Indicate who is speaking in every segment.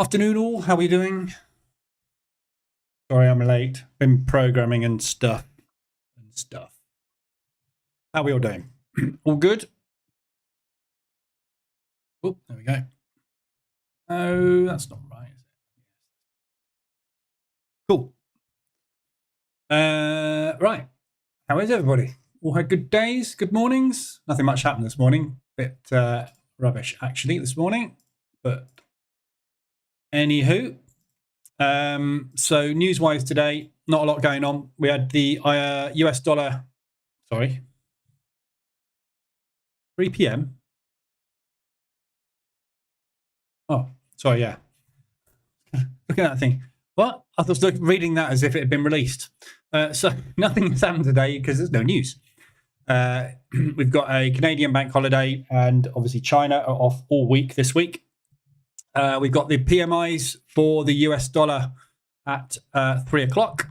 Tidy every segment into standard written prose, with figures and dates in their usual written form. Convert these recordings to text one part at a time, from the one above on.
Speaker 1: Afternoon all, how are we doing? Sorry I'm late. Been programming and stuff. How are we all doing? All good? Oh, there we go. Oh, that's not right, is it? Cool. Right. How is everybody? All had good days, good mornings? Nothing much happened this morning. Bit rubbish actually this morning, but anywho. So news-wise today, not a lot going on. We had the US dollar, 3 p.m. Oh, sorry, yeah. Look at that thing. What? I was reading that as if it had been released. So nothing has happened today because there's no news. We've got a Canadian bank holiday, and obviously China are off all week this week. We've got the PMIs for the US dollar at 3 o'clock.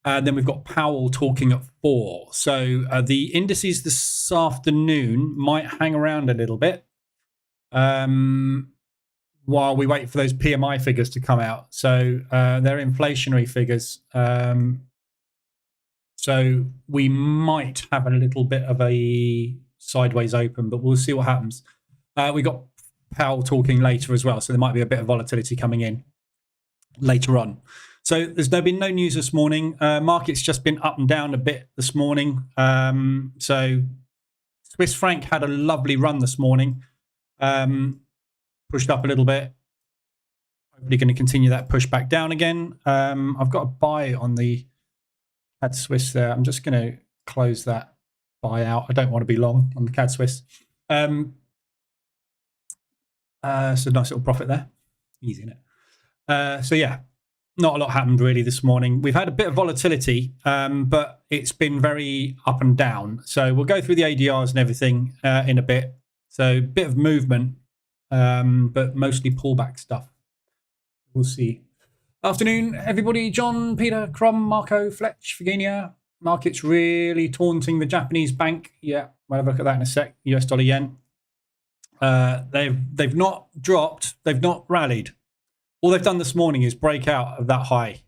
Speaker 1: And then we've got Powell talking at 4. So the indices this afternoon might hang around a little bit while we wait for those PMI figures to come out. So they're inflationary figures. So we might have a little bit of a sideways open, but we'll see what happens. We got Powell talking later as well, so there might be a bit of volatility coming in later on. So there's been no news this morning. Market's just been up and down a bit this morning. So Swiss franc had a lovely run this morning, pushed up a little bit. Hopefully going to continue that push back down again. I've got a buy on the CAD Swiss there. I'm just going to close that buy out. I don't want to be long on the CAD Swiss. So nice little profit there. Easy, isn't it? So yeah, not a lot happened really this morning. We've had a bit of volatility, but it's been very up and down. So we'll go through the ADRs and everything in a bit. So a bit of movement, but mostly pullback stuff. We'll see. Afternoon, everybody. John, Peter, Crum, Marco, Fletch, Virginia. Market's really taunting the Japanese bank. Yeah, we'll have a look at that in a sec. US dollar yen. They've not dropped. They've not rallied. All they've done this morning is break out of that high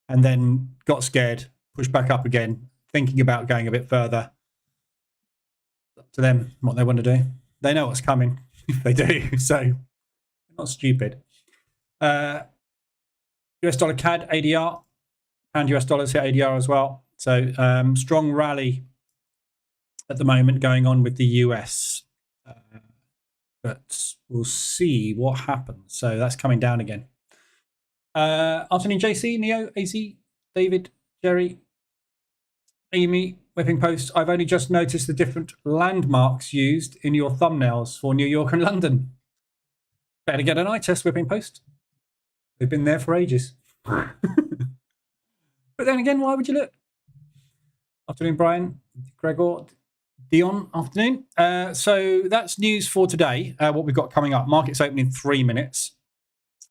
Speaker 1: and then got scared, pushed back up again, thinking about going a bit further. Up to them what they want to do. They know what's coming if they do, so they're not stupid. US dollar CAD ADR and US dollars hit ADR as well. So strong rally at the moment going on with the US. But we'll see what happens. So that's coming down again. Afternoon, JC, Neo, AZ, David, Jerry, Amy, Whipping Post. I've only just noticed the different landmarks used in your thumbnails for New York and London. Better get an eye test, Whipping Post. They've been there for ages. But then again, why would you look? Afternoon, Brian, Gregor, Dion, afternoon. So that's news for today, what we've got coming up. Market's opening in 3 minutes.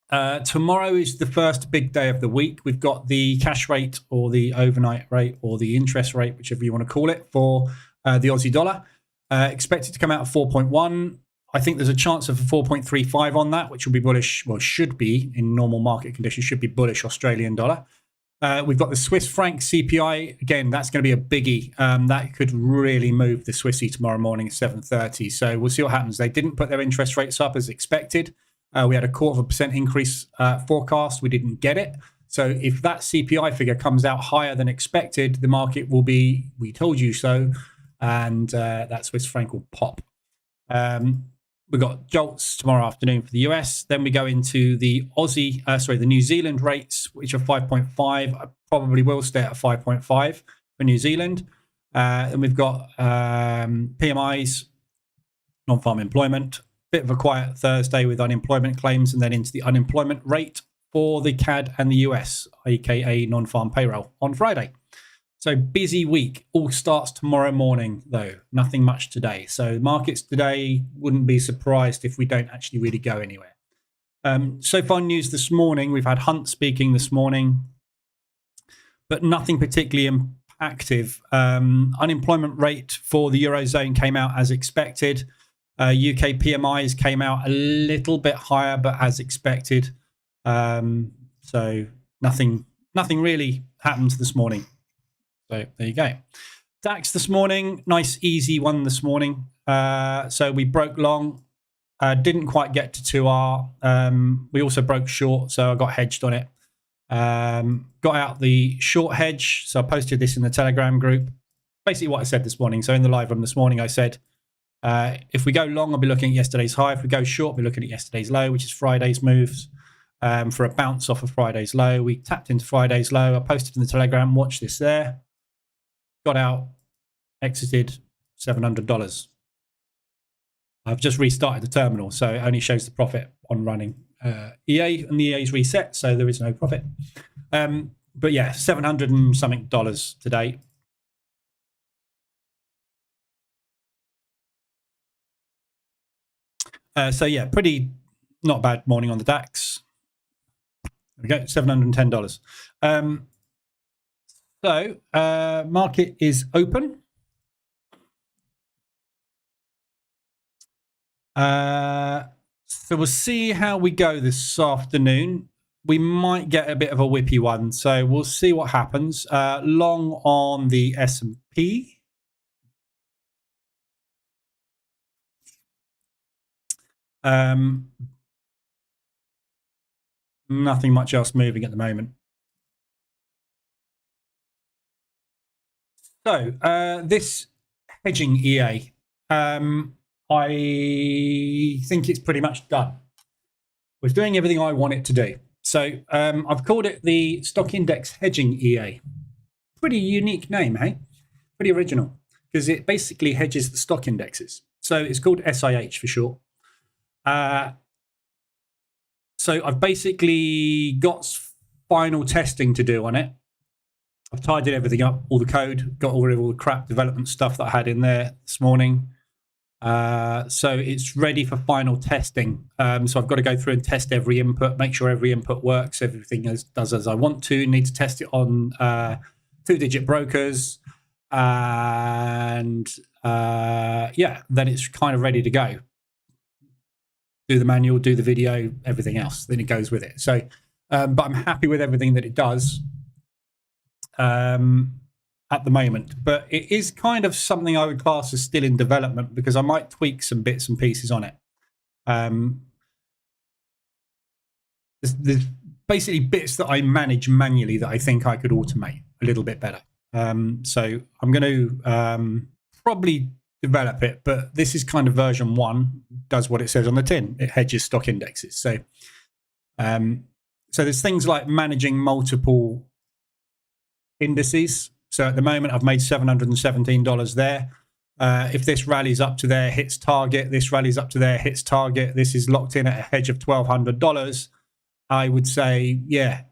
Speaker 1: Tomorrow is the first big day of the week. We've got the cash rate or the overnight rate or the interest rate, whichever you want to call it, for the Aussie dollar. Expected to come out at 4.1. I think there's a chance of a 4.35 on that, which will be bullish, well, should be in normal market conditions, should be bullish Australian dollar. We've got the Swiss franc CPI. Again, that's going to be a biggie. That could really move the Swissy tomorrow morning at 7:30. So we'll see what happens. They didn't put their interest rates up as expected. We had a 0.25% increase forecast. We didn't get it. So if that CPI figure comes out higher than expected, the market will be, we told you so, and that Swiss franc will pop. We've got jolts tomorrow afternoon for the US. Then we go into the the New Zealand rates, which are 5.5. I probably will stay at 5.5 for New Zealand. And we've got PMIs, non-farm employment. Bit of a quiet Thursday with unemployment claims, and then into the unemployment rate for the CAD and the US, aka non-farm payroll, on Friday. So busy week. All starts tomorrow morning, though. Nothing much today. So markets today, wouldn't be surprised if we don't actually really go anywhere. So far news this morning, we've had Hunt speaking this morning, but nothing particularly impactful. Unemployment rate for the Eurozone came out as expected. UK PMIs came out a little bit higher, but as expected. So nothing really happened this morning. So there you go. DAX this morning, nice easy one this morning. So we broke long, didn't quite get to 2R. We also broke short, so I got hedged on it. Got out the short hedge, so I posted this in the Telegram group. Basically what I said this morning. So in the live room this morning, I said, if we go long, I'll be looking at yesterday's high. If we go short, I'll be looking at yesterday's low, which is Friday's moves. For a bounce off of Friday's low, we tapped into Friday's low. I posted in the Telegram, watch this there. Got out, exited $700. I've just restarted the terminal, so it only shows the profit on running EA, and the EA's reset, so there is no profit. But yeah, $700 and something today. So yeah, pretty not bad morning on the DAX. There we go, $710. So market is open. So we'll see how we go this afternoon. We might get a bit of a whippy one, so we'll see what happens. Long on the S&P. Nothing much else moving at the moment. So this hedging EA, I think it's pretty much done. It's doing everything I want it to do. So I've called it the Stock Index Hedging EA. Pretty unique name, hey? Pretty original, because it basically hedges the stock indexes. So it's called SIH for short. So I've basically got final testing to do on it. I've tidied everything up, all the code, got rid of all the crap development stuff that I had in there this morning. So it's ready for final testing. So I've got to go through and test every input, make sure every input works, everything does as I want to. Need to test it on 2-digit brokers. And yeah, then it's kind of ready to go. Do the manual, do the video, everything else, then it goes with it. So, but I'm happy with everything that it does at the moment. But it is kind of something I would class as still in development, because I might tweak some bits and pieces on it. There's basically bits that I manage manually that I think I could automate a little bit better. So I'm going to probably develop it, but this is kind of version 1, does what it says on the tin. It hedges stock indexes. So so there's things like managing multiple indices. So at the moment I've made $717 there. If this rallies up to there, hits target, this rallies up to there, hits target, this is locked in at a hedge of $1,200, I would say, yeah,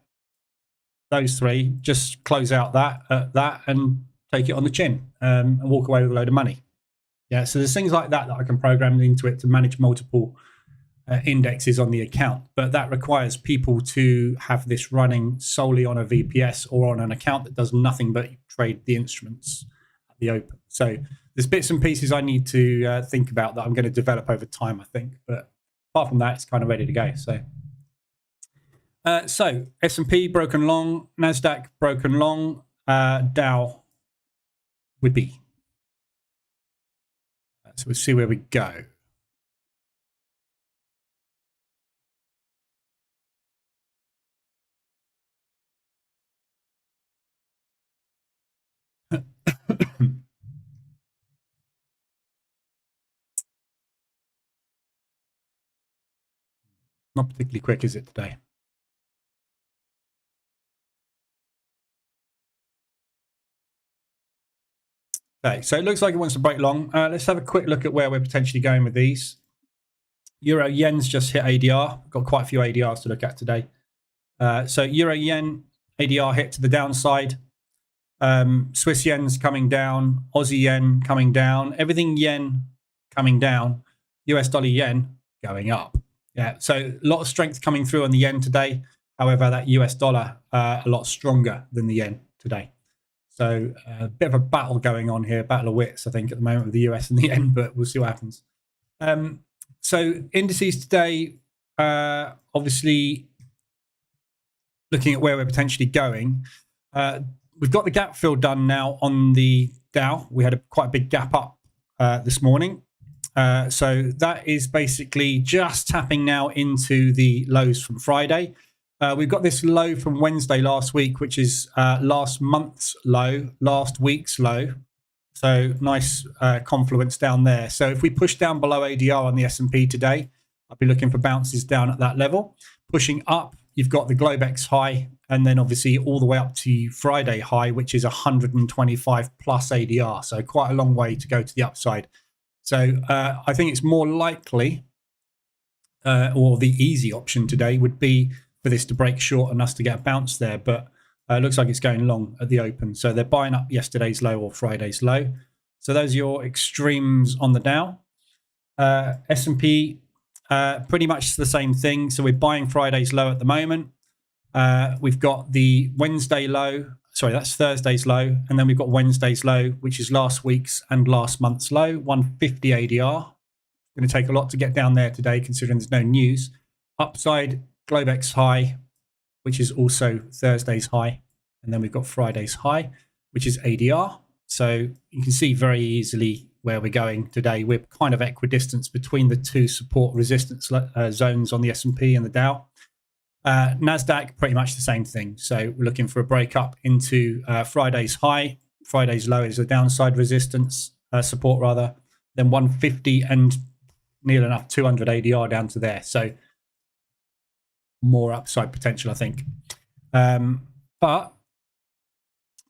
Speaker 1: those three, just close out that and take it on the chin and walk away with a load of money. Yeah, so there's things like that I can program into it to manage multiple indexes on the account, but that requires people to have this running solely on a VPS or on an account that does nothing but trade the instruments at the open. So there's bits and pieces I need to think about that I'm going to develop over time, I think. But apart from that, it's kind of ready to go. So S&P broken long, NASDAQ broken long, Dow would be. So we'll see where we go. Not particularly quick, is it, today? Okay, so it looks like it wants to break long. Let's have a quick look at where we're potentially going with these. Euro yen's just hit ADR. Got quite a few ADRs to look at today. So Euro yen ADR hit to the downside. Swiss yen's coming down. Aussie yen coming down. Everything yen coming down. US dollar yen going up. Yeah, so a lot of strength coming through on the yen today. However, that US dollar a lot stronger than the yen today. So a bit of a battle going on here, battle of wits, I think, at the moment with the US and the yen, but we'll see what happens. So indices today, obviously looking at where we're potentially going, we've got the gap fill done now on the Dow. We had quite a big gap up this morning. So that is basically just tapping now into the lows from Friday. We've got this low from Wednesday last week, which is last month's low, last week's low. So nice confluence down there. So if we push down below ADR on the S&P today, I'll be looking for bounces down at that level. Pushing up, you've got the Globex high, and then obviously all the way up to Friday high, which is 125 plus ADR. So quite a long way to go to the upside. So I think it's more likely, or the easy option today would be for this to break short and us to get a bounce there. But it looks like it's going long at the open. So they're buying up yesterday's low or Friday's low. So those are your extremes on the Dow. S&P, pretty much the same thing. So we're buying Friday's low at the moment. We've got the Wednesday low. Sorry, that's Thursday's low. And then we've got Wednesday's low, which is last week's and last month's low, 150 ADR. Going to take a lot to get down there today, considering there's no news. Upside, Globex high, which is also Thursday's high. And then we've got Friday's high, which is ADR. So you can see very easily where we're going today. We're kind of equidistant between the two support resistance zones on the S&P and the Dow. NASDAQ, pretty much the same thing. So we're looking for a break up into Friday's high. Friday's low is a downside resistance, support rather. Then 150 and near enough 200 ADR down to there. So more upside potential, I think. But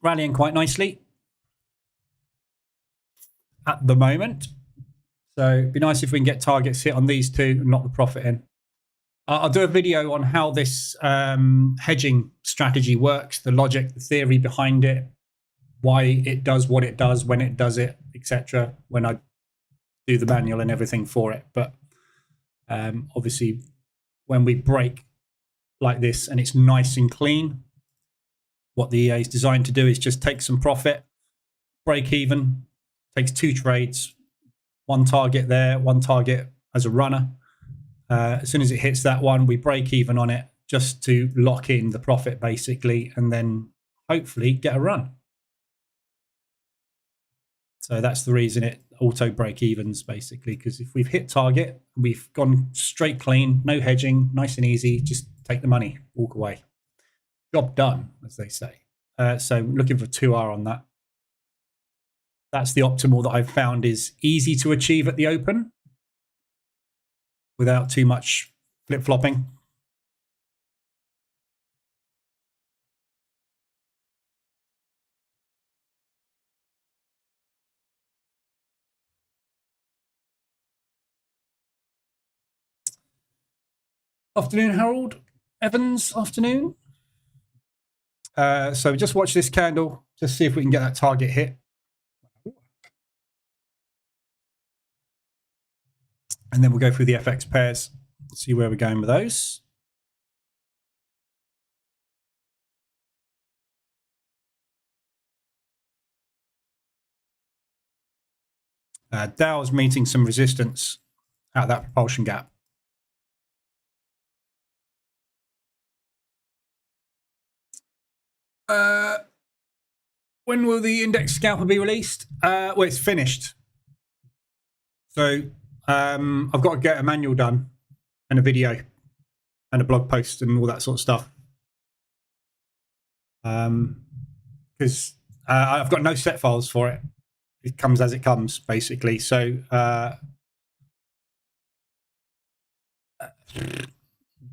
Speaker 1: rallying quite nicely at the moment. So it'd be nice if we can get targets hit on these two and knock the profit in. I'll do a video on how this hedging strategy works, the logic, the theory behind it, why it does what it does, when it does it, etc. when I do the manual and everything for it. But obviously, when we break like this and it's nice and clean, what the EA is designed to do is just take some profit, break even, takes 2 trades, 1 target there, 1 target as a runner. As soon as it hits that one, we break even on it just to lock in the profit basically, and then hopefully get a run. So that's the reason it auto break evens basically, because if we've hit target, we've gone straight clean, no hedging, nice and easy, just take the money, walk away. Job done, as they say. So looking for 2R on that. That's the optimal that I've found is easy to achieve at the open without too much flip-flopping. Afternoon, Harold. Evans, afternoon. So just watch this candle, just see if we can get that target hit. And then we'll go through the FX pairs, see where we're going with those. Dow's meeting some resistance at that propulsion gap. When will the index scalper be released? Well, it's finished. So I've got to get a manual done and a video and a blog post and all that sort of stuff. Because I've got no set files for it. It comes as it comes, basically. So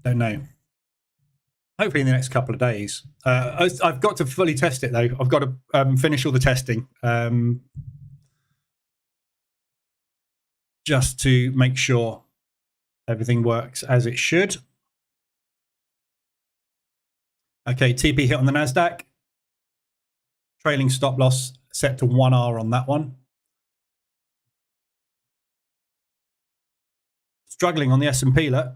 Speaker 1: don't know. Hopefully in the next couple of days. I've got to fully test it, though. I've got to finish all the testing just to make sure everything works as it should. Okay, TP hit on the NASDAQ. Trailing stop loss set to 1R on that one. Struggling on the S&P, look.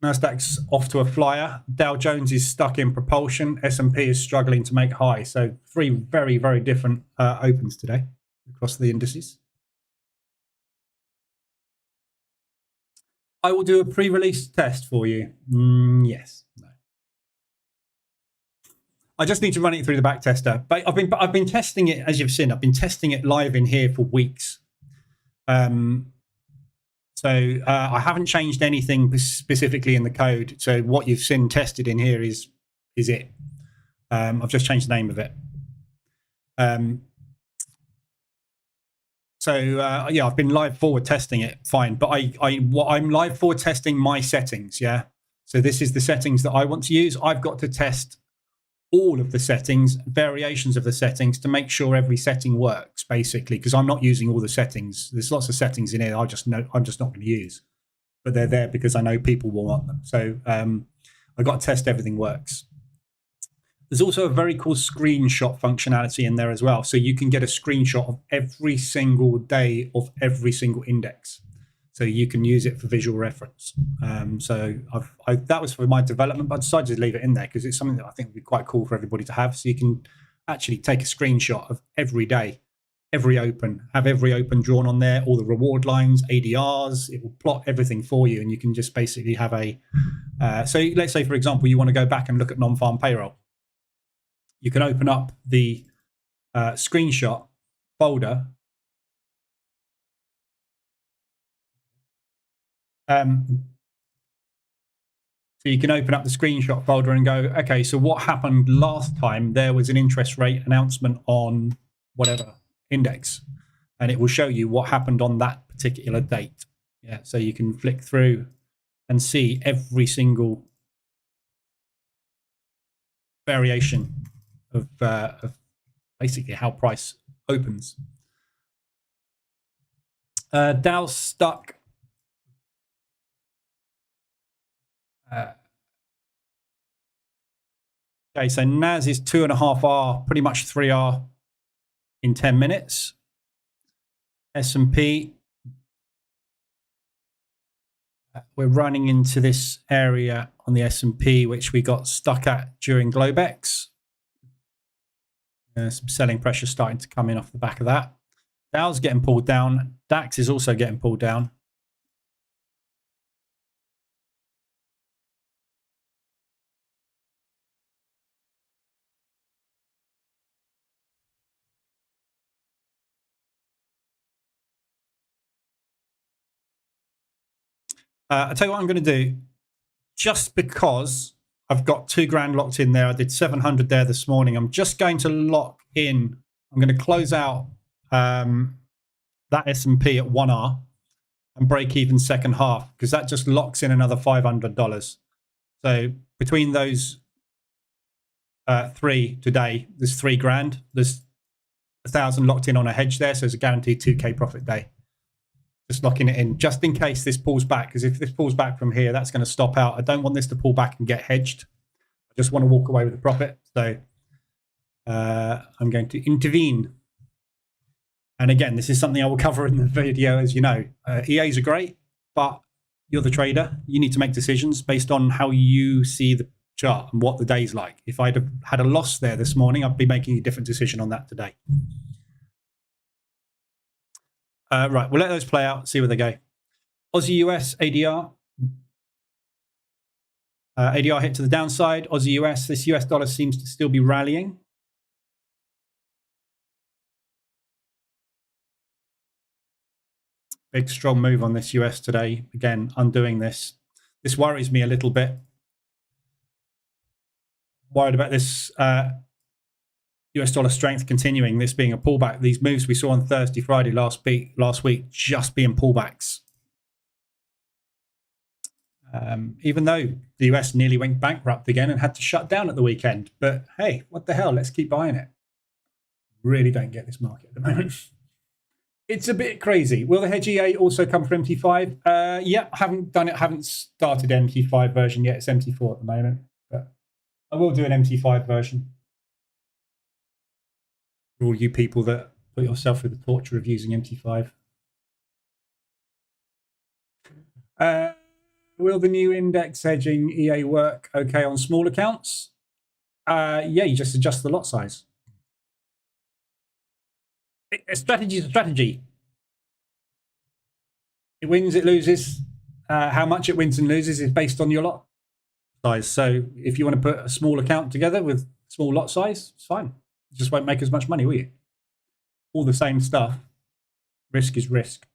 Speaker 1: NASDAQ's off to a flyer. Dow Jones is stuck in propulsion. S&P is struggling to make high. So 3 very, very different opens today across the indices. I will do a pre-release test for you. Yes. No. I just need to run it through the back tester. But I've been testing it, as you've seen. I've been testing it live in here for weeks. So I haven't changed anything specifically in the code. So what you've seen tested in here is it. I've just changed the name of it. Yeah, I've been live forward testing it, fine. But I'm live forward testing my settings, yeah. So this is the settings that I want to use. I've got to test all of the settings, variations of the settings, to make sure every setting works, basically, because I'm not using all the settings. There's lots of settings in here I'm just not going to use, but they're there because I know people will want them. So I've got to test everything works. There's also a very cool screenshot functionality in there as well. So you can get a screenshot of every single day of every single index. So you can use it for visual reference. So that was for my development, but I decided to leave it in there because it's something that I think would be quite cool for everybody to have. So you can actually take a screenshot of every day, every open, have every open drawn on there, all the reward lines, ADRs. It will plot everything for you, and you can just basically have a. So let's say, for example, you want to go back and look at non-farm payroll. You can open up the screenshot folder. So you can open up the screenshot folder and go, okay, so what happened last time? There was an interest rate announcement on whatever index, and it will show you what happened on that particular date. Yeah, so you can flick through and see every single variation of basically how price opens. Dow's stuck. Okay, so NAS is 2.5R, pretty much 3R in 10 minutes. S&P, we're running into this area on the S&P, which we got stuck at during Globex. Some selling pressure starting to come in off the back of that. Dow's getting pulled down. DAX is also getting pulled down. I'll tell you what I'm going to do. Just because I've got $2,000 locked in there, I did 700 there this morning. I'm just going to lock in. I'm going to close out that S&P at 1R and break even second half, because that just locks in another $500. So between those three today, there's $3,000. There's 1,000 locked in on a hedge there, so it's a guaranteed 2K profit day. Just locking it in, just in case this pulls back, because if this pulls back from here, that's going to stop out. I don't want this to pull back and get hedged. I just want to walk away with a profit. So I'm going to intervene. And again, this is something I will cover in the video, as you know. EAs are great, but you're the trader. You need to make decisions based on how you see the chart and what the day's like. If I'd have had a loss there this morning, I'd be making a different decision on that today. Right, we'll let those play out, see where they go. Aussie US ADR. ADR hit to the downside. Aussie US, this US dollar seems to still be rallying. Big strong move on this US today. Again, undoing this. This worries me a little bit. Worried about this US dollar strength continuing, this being a pullback. These moves we saw on Thursday, Friday last week just being pullbacks. Even though the US nearly went bankrupt again and had to shut down at the weekend. But hey, what the hell? Let's keep buying it. Really don't get this market at the moment. It's a bit crazy. Will the hedge EA also come for MT5? Yeah, I haven't done it. I haven't started MT5 version yet. It's MT4 at the moment. But I will do an MT5 version. For all you people that put yourself through the torture of using MT5. Will the new index hedging EA work okay on small accounts? Yeah, you just adjust the lot size. A strategy is a strategy. It wins, it loses. How much it wins and loses is based on your lot size. So if you want to put a small account together with small lot size, it's fine. You just won't make as much money, will you? All the same stuff. Risk is risk.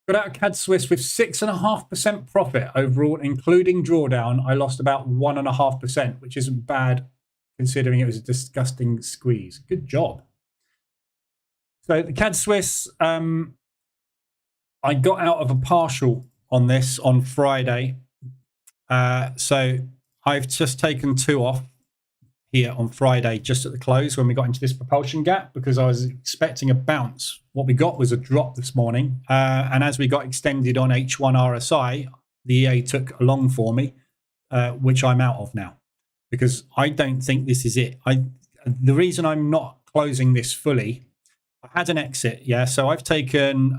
Speaker 1: Got out CAD Swiss with 6.5% profit overall, including drawdown. I lost about 1.5%, which isn't bad considering it was a disgusting squeeze. Good job. So the CAD Swiss, I got out of a partial on this on Friday. So I've just taken 2 off here on Friday, just at the close when we got into this propulsion gap, because I was expecting a bounce. What we got was a drop this morning. And as we got extended on H1 RSI, the EA took a long for me, which I'm out of now, because I don't think this is it. The reason I'm not closing this fully, I had an exit. Yeah. So I've taken,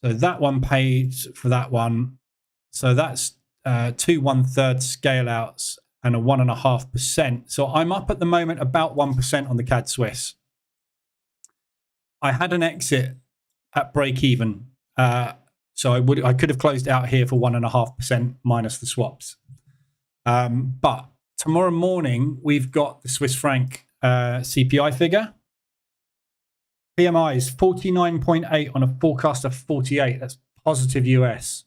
Speaker 1: so that one paid for that one. So that's 2 1/3 scale outs and a 1.5%. So I'm up at the moment about 1% on the CAD Swiss. I had an exit at break even. So I could have closed out here for 1.5% minus the swaps. But tomorrow morning, we've got the Swiss franc CPI figure. PMI is 49.8 on a forecast of 48. That's positive US.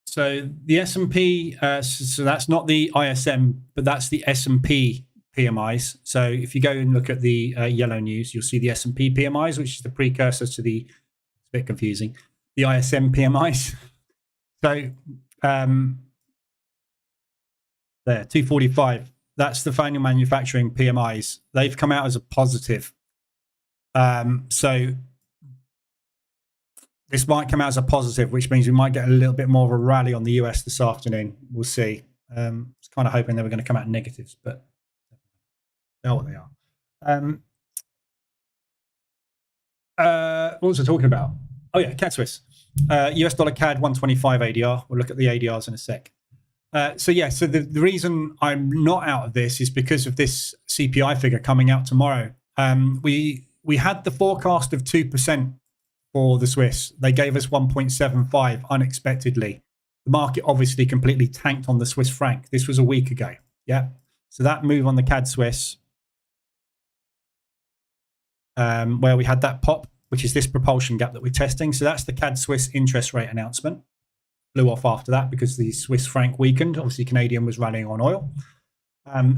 Speaker 1: So the S&P, so that's not the ISM, but that's the S&P PMIs. So if you go and look at the yellow news, you'll see the S&P PMIs, which is the precursor to the, it's a bit confusing, the ISM PMIs. So there, 245. That's the final manufacturing PMIs. They've come out as a positive. So this might come out as a positive, which means we might get a little bit more of a rally on the US this afternoon. We'll see. I was kind of hoping they were going to come out negatives, but they're what they are. What was I talking about? Oh yeah, CAD Swiss. US dollar CAD 125 ADR. We'll look at the ADRs in a sec. So the reason I'm not out of this is because of this CPI figure coming out tomorrow. We had the forecast of 2% for the Swiss. They gave us 1.75 unexpectedly. The market obviously completely tanked on the Swiss franc. This was a week ago. Yeah. So that move on the CAD Swiss, where we had that pop, which is this propulsion gap that we're testing. So that's the CAD Swiss interest rate announcement. Blew off after that because the Swiss franc weakened. Obviously, Canadian was rallying on oil.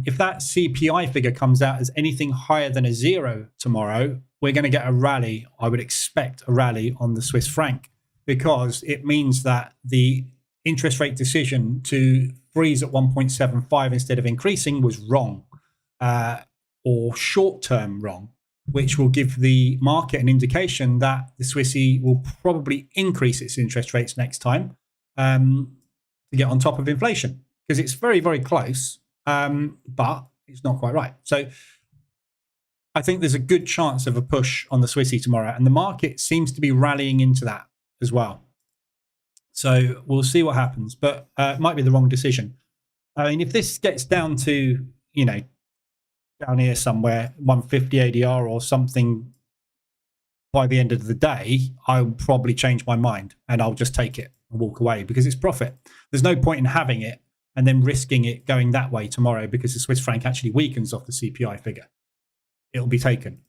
Speaker 1: If that CPI figure comes out as anything higher than a 0 tomorrow, we're going to get a rally. I would expect a rally on the Swiss franc, because it means that the interest rate decision to freeze at 1.75 instead of increasing was wrong, or short-term wrong, which will give the market an indication that the Swissy will probably increase its interest rates next time to get on top of inflation, because it's very, very close, but it's not quite right. So I think there's a good chance of a push on the Swissy tomorrow, and the market seems to be rallying into that as well. So we'll see what happens, but it might be the wrong decision. I mean, if this gets down to, down here somewhere, 150 ADR or something by the end of the day, I'll probably change my mind and I'll just take it and walk away, because it's profit. There's no point in having it and then risking it going that way tomorrow, because the Swiss franc actually weakens off the CPI figure. It'll be taken.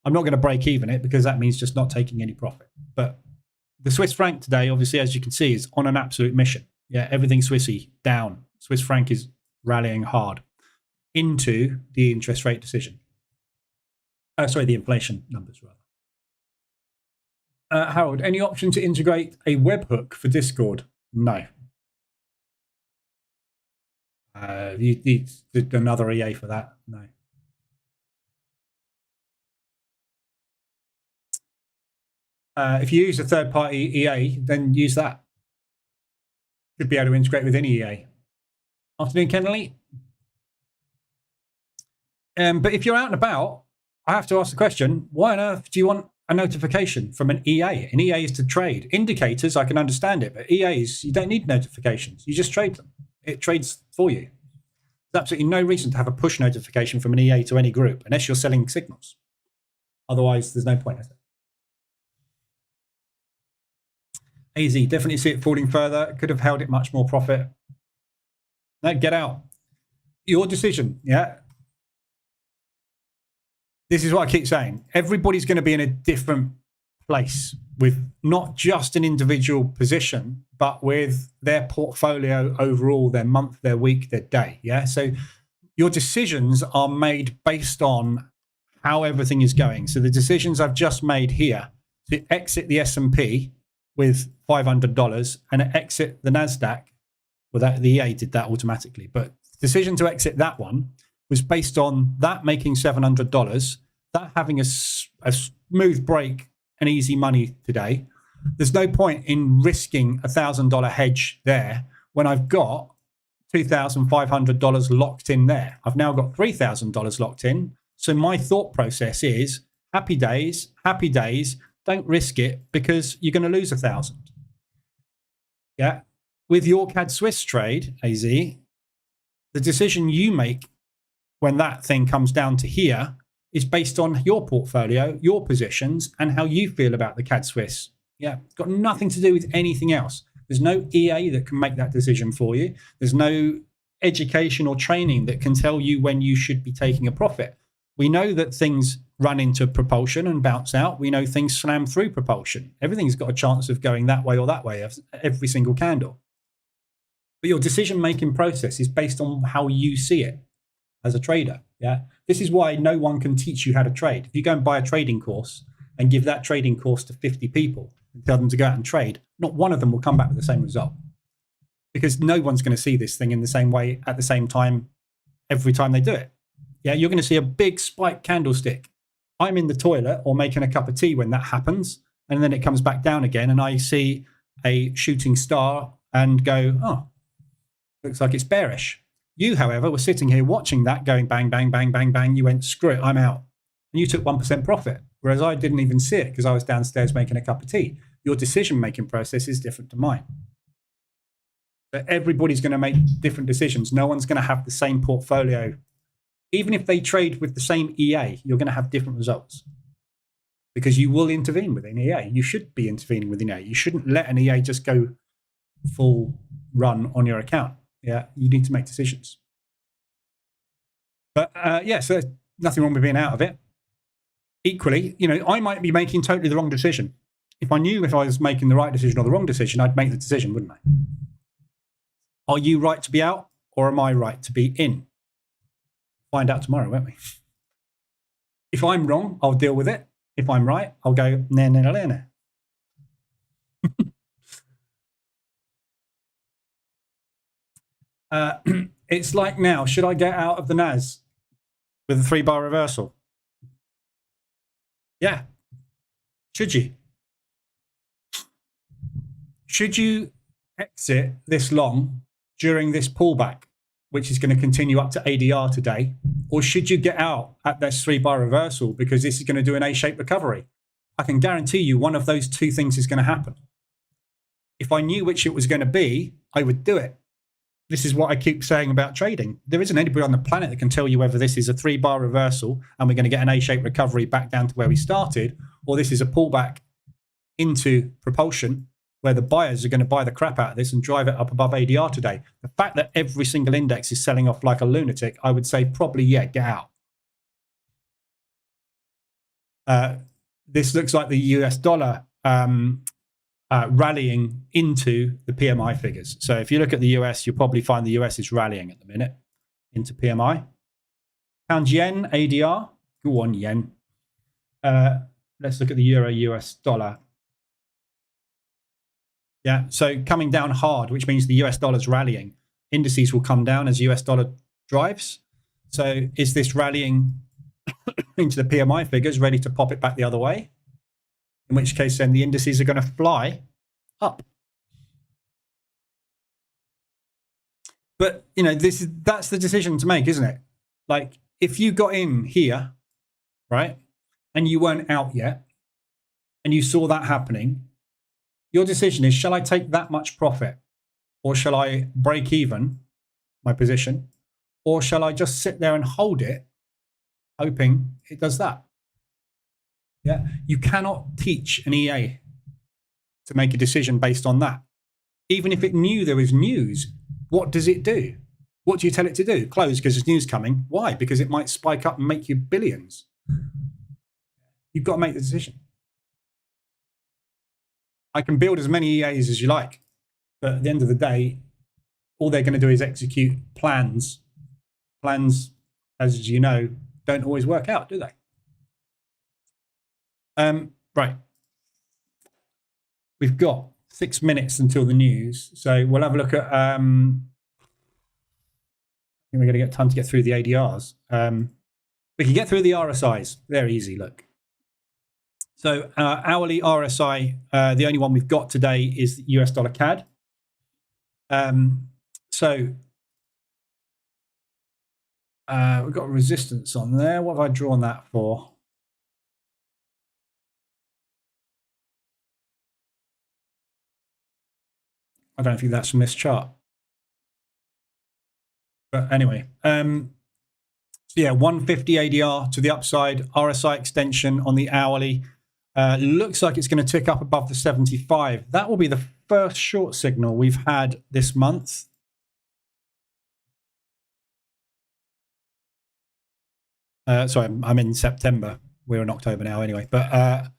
Speaker 1: I'm not going to break even it, because that means just not taking any profit. But the Swiss franc today, obviously, as you can see, is on an absolute mission. Yeah, everything Swissy down. Swiss franc is rallying hard into the interest rate decision. The inflation numbers, rather. Harold, any option to integrate a webhook for Discord? No. You need another EA for that? No. If you use a third-party EA, then use that. Should be able to integrate with any EA. Afternoon, Kennelly. But if you're out and about, I have to ask the question, why on earth do you want a notification from an EA? An EA is to trade. Indicators, I can understand it, but EAs, you don't need notifications. You just trade them. It trades for you. There's absolutely no reason to have a push notification from an EA to any group, unless you're selling signals. Otherwise, there's no point, is there? AZ, definitely see it falling further. Could have held it much more profit. No, get out. Your decision, yeah? This is what I keep saying. Everybody's going to be in a different place with not just an individual position, but with their portfolio overall, their month, their week, their day, yeah? So your decisions are made based on how everything is going. So the decisions I've just made here to exit the S&P with $500 and exit the NASDAQ, well, that the EA did that automatically, but decision to exit that one was based on that making $700, that having a smooth break and easy money today. There's no point in risking $1,000 hedge there when I've got $2,500 locked in there. I've now got $3,000 locked in. So my thought process is happy days, don't risk it because you're going to lose 1,000. Yeah. With your CAD Swiss trade, AZ, the decision you make when that thing comes down to here is based on your portfolio, your positions, and how you feel about the CAD Swiss. Yeah, it's got nothing to do with anything else. There's no EA that can make that decision for you. There's no education or training that can tell you when you should be taking a profit. We know that things run into propulsion and bounce out. We know things slam through propulsion. Everything's got a chance of going that way or that way, every single candle. But your decision-making process is based on how you see it as a trader. Yeah, this is why no one can teach you how to trade. If you go and buy a trading course and give that trading course to 50 people and tell them to go out and trade, not one of them will come back with the same result, because no one's going to see this thing in the same way at the same time every time they do it. Yeah, you're going to see a big spike candlestick. I'm in the toilet or making a cup of tea when that happens, and then it comes back down again, and I see a shooting star and go, oh, looks like it's bearish. You, however, were sitting here watching that going bang, bang, bang, bang, bang. You went, screw it, I'm out. And you took 1% profit, whereas I didn't even see it because I was downstairs making a cup of tea. Your decision-making process is different to mine. So everybody's going to make different decisions. No one's going to have the same portfolio. Even if they trade with the same EA, you're going to have different results because you will intervene within EA. You should be intervening within EA. You shouldn't let an EA just go full run on your account. Yeah, you need to make decisions. But yeah, so there's nothing wrong with being out of it. Equally, you know, I might be making totally the wrong decision. If I knew if I was making the right decision or the wrong decision, I'd make the decision, wouldn't I? Are you right to be out or am I right to be in? Find out tomorrow, won't we? If I'm wrong, I'll deal with it. If I'm right, I'll go, nah, nah, nah, nah. It's like now, should I get out of the NAS with a 3-bar reversal? Yeah. Should you? Should you exit this long during this pullback, which is going to continue up to ADR today? Or should you get out at this 3-bar reversal because this is going to do an A-shaped recovery? I can guarantee you one of those two things is going to happen. If I knew which it was going to be, I would do it. This is what I keep saying about trading. There isn't anybody on the planet that can tell you whether this is a 3-bar reversal and we're going to get an A-shaped recovery back down to where we started, or this is a pullback into propulsion where the buyers are going to buy the crap out of this and drive it up above ADR today. The fact that every single index is selling off like a lunatic, I would say probably, yeah, get out. This looks like the US dollar rallying into the PMI figures. So if you look at the US, you'll probably find the US is rallying at the minute into PMI. Pound yen, ADR. Go on, yen. Let's look at the euro US dollar. Yeah, so coming down hard, which means the US dollar's rallying. Indices will come down as US dollar drives. So is this rallying into the PMI figures, ready to pop it back the other way? In which case, then the indices are going to fly up. But, you know, that's the decision to make, isn't it? Like, if you got in here, right, and you weren't out yet, and you saw that happening, your decision is, shall I take that much profit? Or shall I break even my position? Or shall I just sit there and hold it, hoping it does that? Yeah, you cannot teach an EA to make a decision based on that. Even if it knew there was news, what does it do? What do you tell it to do? Close because there's news coming. Why? Because it might spike up and make you billions. You've got to make the decision. I can build as many EAs as you like, but at the end of the day, all they're going to do is execute plans. Plans, as you know, don't always work out, do they? Right. We've got 6 minutes until the news, so we'll have a look at. I think we're going to get time to get through the ADRs. We can get through the RSIs. They're easy. Look. So hourly RSI, the only one we've got today is the US dollar CAD. So we've got resistance on there. What have I drawn that for? I don't think that's from this chart. But anyway, so yeah, 150 ADR to the upside, RSI extension on the hourly. Looks like it's going to tick up above the 75. That will be the first short signal we've had this month. Sorry, I'm in September. We're in October now anyway. But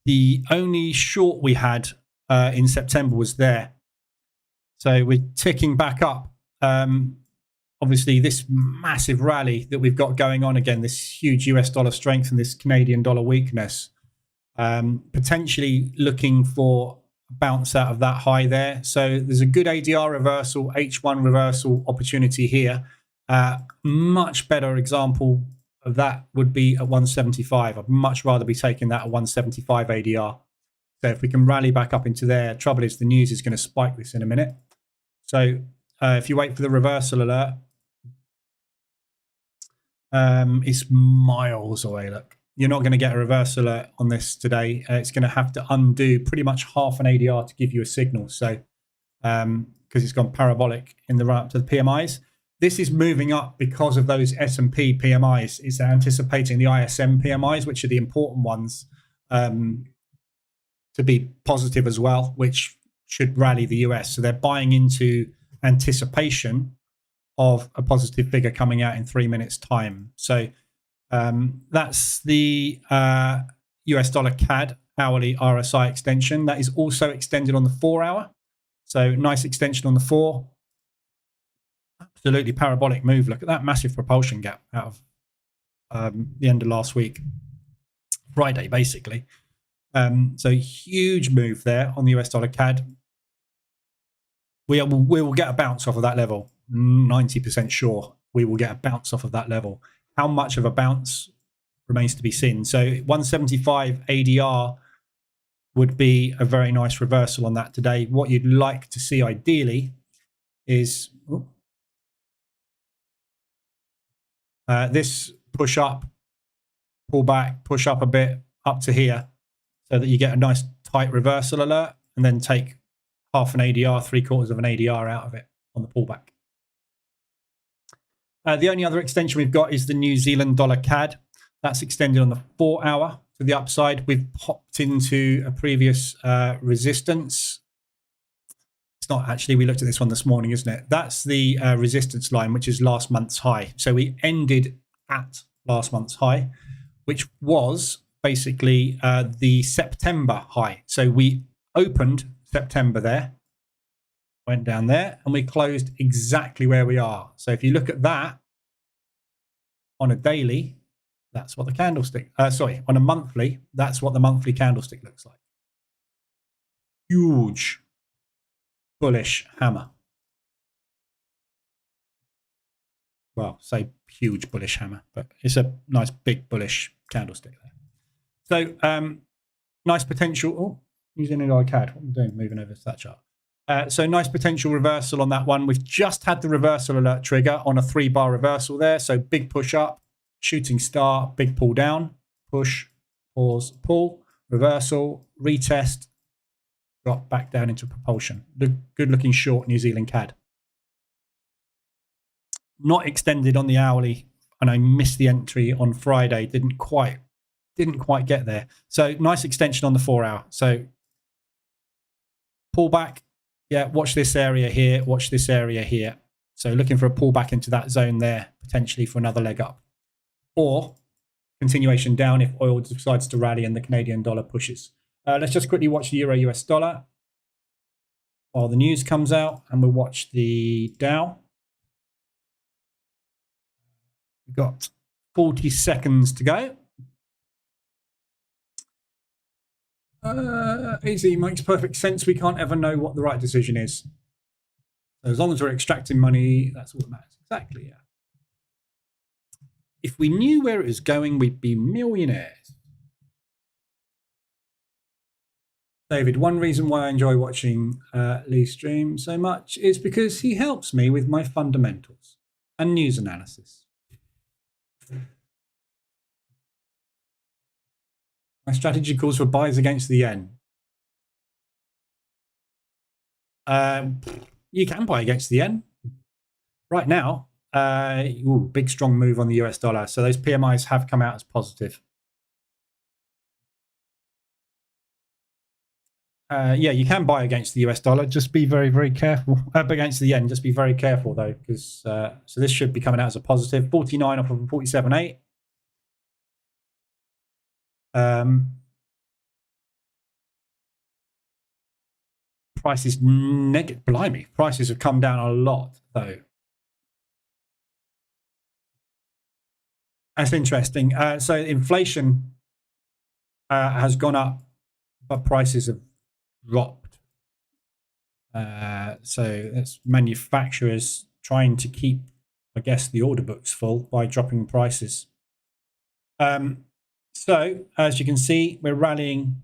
Speaker 1: the only short we had in September was there. So we're ticking back up. Obviously, this massive rally that we've got going on again, this huge US dollar strength and this Canadian dollar weakness, potentially looking for a bounce out of that high there. So there's a good ADR reversal, H1 reversal opportunity here. Much better example of that would be at 175. I'd much rather be taking that at 175 ADR. So if we can rally back up into there, trouble is the news is going to spike this in a minute. So if you wait for the reversal alert, it's miles away. Look, you're not going to get a reversal alert on this today. It's going to have to undo pretty much half an ADR to give you a signal. So because it's gone parabolic in the run up to the PMIs. This is moving up because of those S&P PMIs. It's anticipating the ISM PMIs, which are the important ones, to be positive as well, which should rally the US. So they're buying into anticipation of a positive figure coming out in 3 minutes' time. So that's the US dollar CAD hourly RSI extension. That is also extended on the 4 hour. So nice extension on the 4. Absolutely parabolic move. Look at that massive propulsion gap out of the end of last week, Friday, basically. So huge move there on the US dollar CAD. We will get a bounce off of that level. 90% sure we will get a bounce off of that level. How much of a bounce remains to be seen. So 175 ADR would be a very nice reversal on that today. What you'd like to see ideally is this push up, pull back, push up a bit up to here so that you get a nice tight reversal alert and then take half an ADR, 3/4 of an ADR out of it on the pullback. The only other extension we've got is the New Zealand dollar CAD. That's extended on the 4 hour to the upside. We've popped into a previous resistance. It's not actually, we looked at this one this morning, isn't it? That's the resistance line, which is last month's high. So we ended at last month's high, which was basically the September high. So we opened September there, went down there, and we closed exactly where we are. So if you look at that on a daily, that's what the candlestick, on a monthly, that's what the monthly candlestick looks like. Huge bullish hammer. Well, say huge bullish hammer, but it's a nice big bullish candlestick there. So nice potential. Oh, using an CAD. What am I doing? Moving over to that chart. So nice potential reversal on that one. We've just had the reversal alert trigger on a 3-bar reversal there. So big push up, shooting star, big pull down, push, pause, pull, reversal, retest, drop back down into propulsion. Good looking short New Zealand CAD. Not extended on the hourly, and I missed the entry on Friday. Didn't quite get there. So nice extension on the 4 hour. So pullback. Yeah, watch this area here. Watch this area here. So looking for a pullback into that zone there, potentially for another leg up. Or continuation down if oil decides to rally and the Canadian dollar pushes. Let's just quickly watch the Euro US dollar while the news comes out, and we'll watch the Dow. We've got 40 seconds to go. Easy, makes perfect sense. We can't ever know what the right decision is. So as long as we're extracting money, that's all that matters. Exactly, yeah. If we knew where it was going, we'd be millionaires. David, one reason why I enjoy watching Lee stream so much is because he helps me with my fundamentals and news analysis. My strategy calls for buys against the yen. You can buy against the yen. Right now, big strong move on the US dollar. So those PMIs have come out as positive. Yeah, you can buy against the US dollar. Just be very, very careful. Against the yen, just be very careful though, because so this should be coming out as a positive. 49 off of 47.8. Prices negative. Blimey, prices have come down a lot though. That's interesting. So inflation has gone up, but prices have dropped. So it's manufacturers trying to keep, I guess, the order books full by dropping prices. So as you can see, we're rallying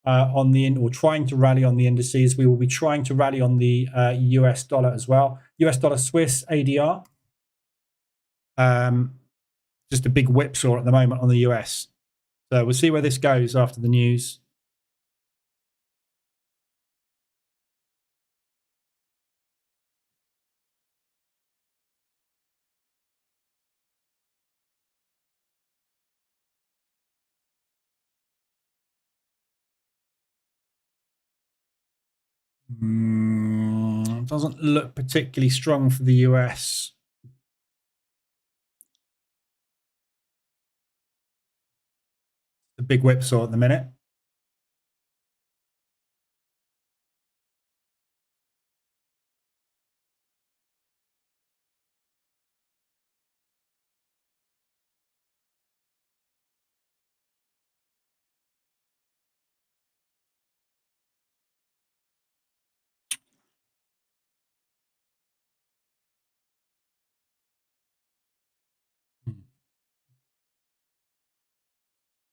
Speaker 1: or trying to rally on the indices. We will be trying to rally on the US dollar as well. US dollar Swiss ADR. Just a big whipsaw at the moment on the US. So we'll see where this goes after the news. Doesn't look particularly strong for the US. The big whipsaw at the minute.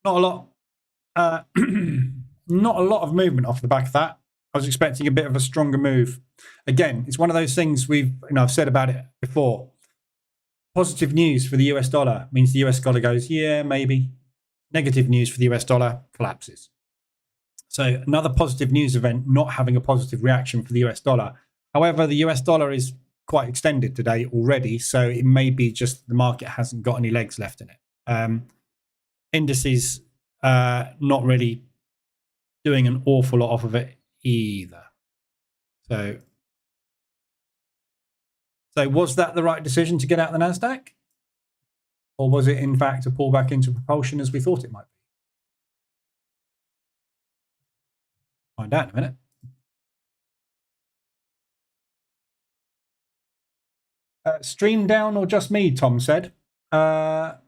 Speaker 1: Not a lot. Not a lot of movement off the back of that. I was expecting a bit of a stronger move. Again, it's one of those things I've said about it before. Positive news for the US dollar means the US dollar goes, yeah, maybe. Negative news for the US dollar collapses. So another positive news event not having a positive reaction for the US dollar. However, the US dollar is quite extended today already, so it may be just the market hasn't got any legs left in it. Indices not really doing an awful lot off of it either. So was that the right decision to get out the NASDAQ? Or was it in fact a pullback into propulsion as we thought it might be? Find out in a minute. Stream down or just me, Tom said. I'm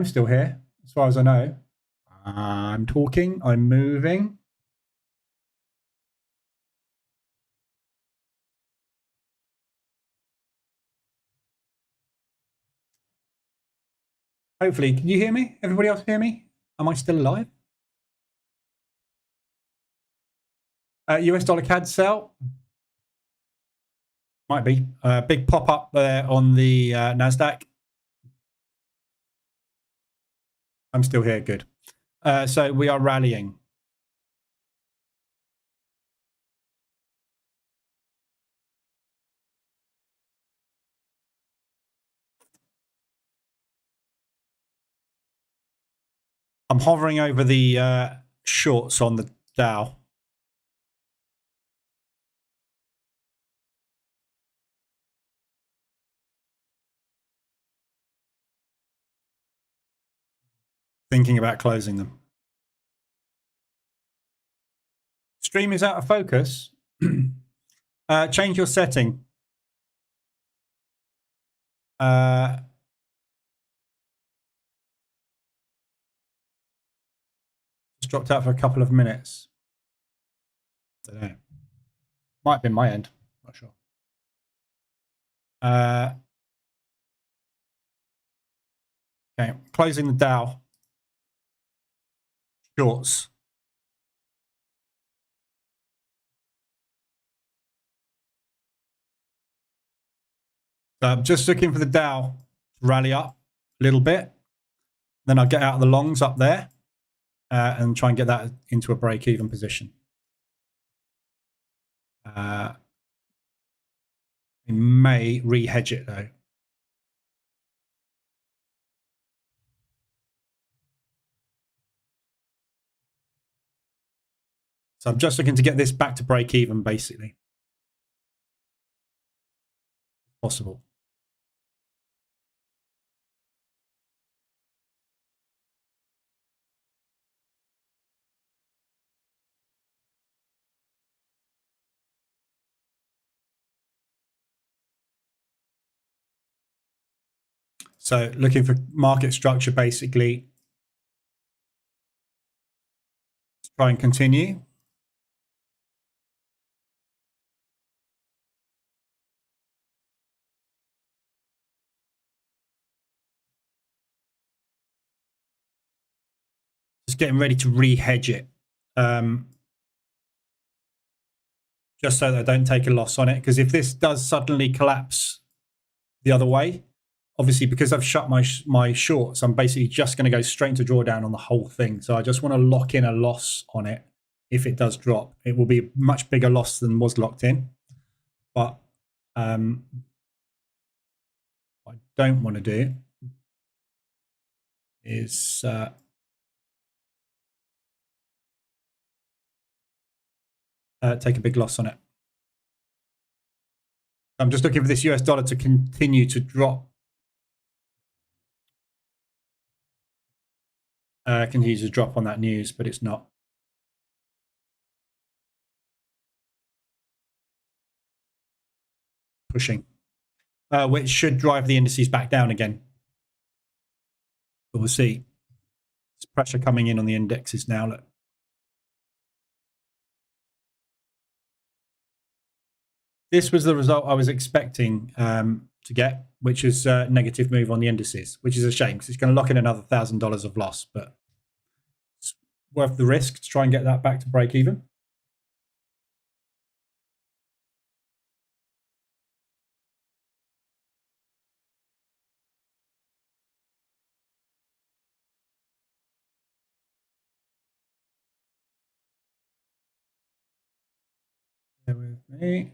Speaker 1: still here, as far as I know. I'm talking, I'm moving. Hopefully, can you hear me? Everybody else hear me? Am I still alive? US dollar CAD sell. Might be. Big pop up there on the NASDAQ. I'm still here, good. So we are rallying. I'm hovering over the shorts on the Dow. thinking about closing them. Stream is out of focus. Change your setting. Just dropped out for a couple of minutes. Don't know. Might have been my end. Not sure. Okay, closing the Dow. Shorts. So I'm just looking for the Dow to rally up a little bit. Then I'll get out of the longs up there and try and get that into a break-even position. We may re-hedge it though. So I'm just looking to get this back to break-even basically. If possible. So looking for market structure basically. Let's try and continue. Just getting ready to re-hedge it. Just so that I don't take a loss on it. Because if this does suddenly collapse the other way, obviously because I've shut my shorts, I'm basically just going to go straight into drawdown on the whole thing. So I just want to lock in a loss on it. If it does drop, it will be a much bigger loss than was locked in. But what I don't want to do is take a big loss on it. I'm just looking for this US dollar to continue to drop. Continue to drop on that news, but it's not. Pushing, which should drive the indices back down again. But we'll see. There's pressure coming in on the indexes now. Look. This was the result I was expecting to get, which is a negative move on the indices, which is a shame because it's going to lock in another $1,000 of loss, but it's worth the risk to try and get that back to break even. Bear with me.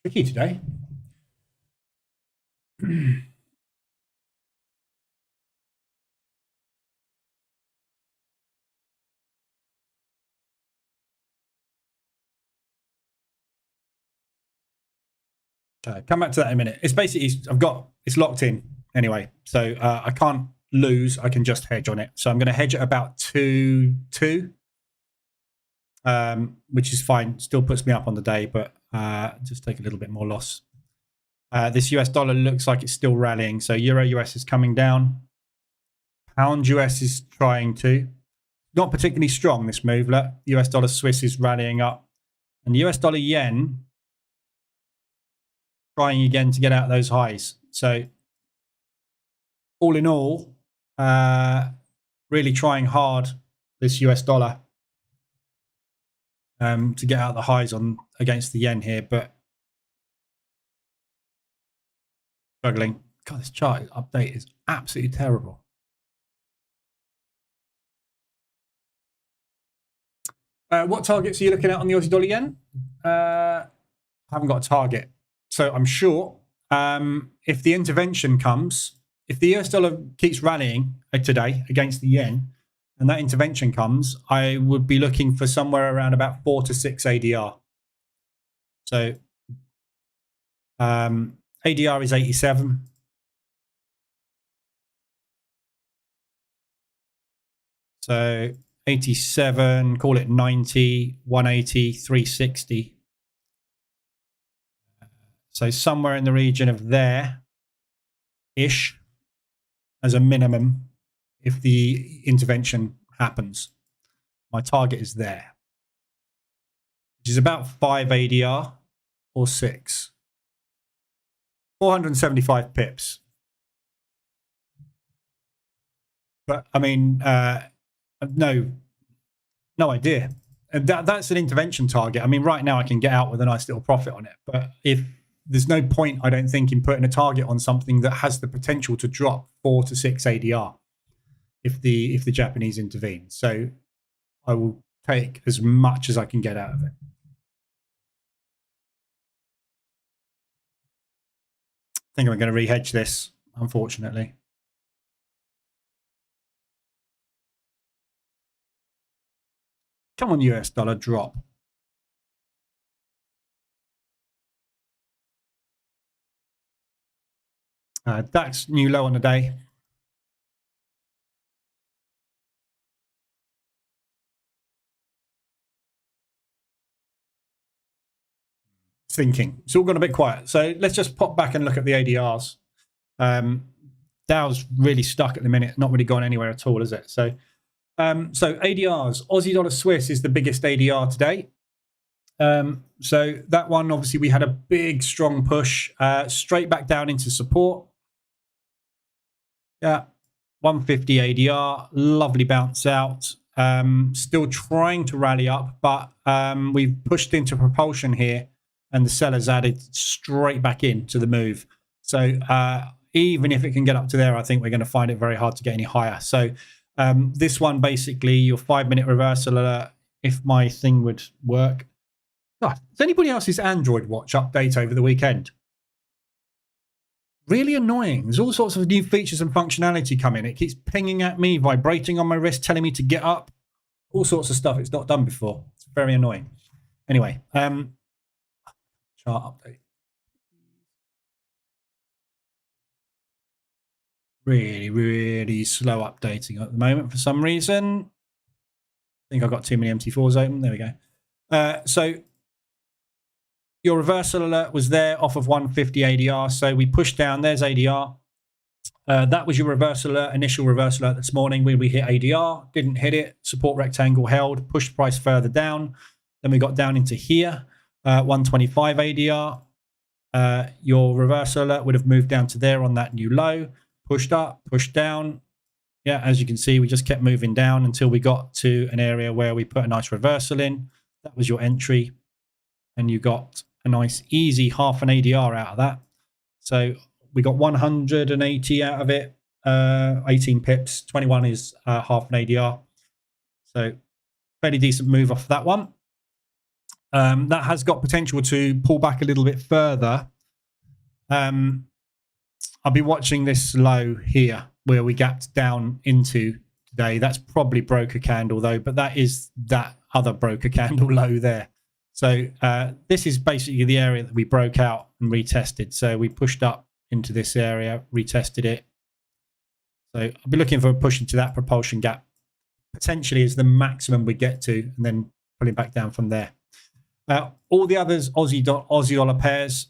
Speaker 1: Tricky today. Come back to that in a minute. It's basically, it's locked in anyway. So I can't lose. I can just hedge on it. So I'm going to hedge at about 2.2, which is fine. Still puts me up on the day, but just take a little bit more loss. This US dollar looks like it's still rallying. So Euro US is coming down. Pound US is trying to. Not particularly strong, this move. Look, US dollar Swiss is rallying up. And the US dollar yen trying again to get out those highs. So all in all, really trying hard, this US dollar, to get out the highs on against the yen here, but struggling. God, this chart update is absolutely terrible. What targets are you looking at on the Aussie dollar yen? I haven't got a target. So I'm sure if the intervention comes if the US dollar keeps rallying today against the yen and that intervention comes, I would be looking for somewhere around about 4 to 6 ADR. So ADR is 87. So 87, call it 90, 180, 360. So somewhere in the region of there-ish as a minimum if the intervention happens. My target is there, which is about 5 ADR or 6. 475 pips. But I mean, no idea. And that's an intervention target. I mean, right now I can get out with a nice little profit on it. But if there's no point, I don't think, in putting a target on something that has the potential to drop 4 to 6 ADR if the Japanese intervene. So I will take as much as I can get out of it. I think I'm going to re-hedge this, unfortunately. Come on, US dollar, drop. DAX new low on the day. Thinking. It's all gone a bit quiet. So let's just pop back and look at the ADRs. Dow's really stuck at the minute, not really gone anywhere at all, is it? So ADRs, Aussie dollar Swiss is the biggest ADR today. So that one, obviously, we had a big, strong push straight back down into support. Yeah, 150 ADR, lovely bounce out. Still trying to rally up, but we've pushed into propulsion here, and the sellers added straight back into the move. So even if it can get up to there, I think we're going to find it very hard to get any higher. So this one, basically, your 5-minute reversal alert, if my thing would work. God, does anybody else's Android watch update over the weekend? Really annoying. There's all sorts of new features and functionality coming. It keeps pinging at me, vibrating on my wrist, telling me to get up. All sorts of stuff it's not done before. It's very annoying. Anyway, chart update. Really, really slow updating at the moment for some reason. I think I've got too many MT4s open. There we go. So your reversal alert was there off of 150 ADR. So we pushed down. There's ADR. That was your reversal alert, initial reversal alert this morning where we hit ADR, didn't hit it. Support rectangle held, pushed price further down. Then we got down into here, 125 ADR. Your reversal alert would have moved down to there on that new low, pushed up, pushed down. Yeah, as you can see, we just kept moving down until we got to an area where we put a nice reversal in. That was your entry. And you got a nice, easy half an ADR out of that. So we got 180 out of it, 18 pips, 21 is half an ADR. So fairly decent move off that one. That has got potential to pull back a little bit further. I'll be watching this low here where we gapped down into today. That's probably broker candle though, but that is that other broker candle low there. So this is basically the area that we broke out and retested. So we pushed up into this area, retested it. So I'll be looking for a push into that propulsion gap. Potentially is the maximum we get to, and then pulling back down from there. All the others, Aussie dollar pairs,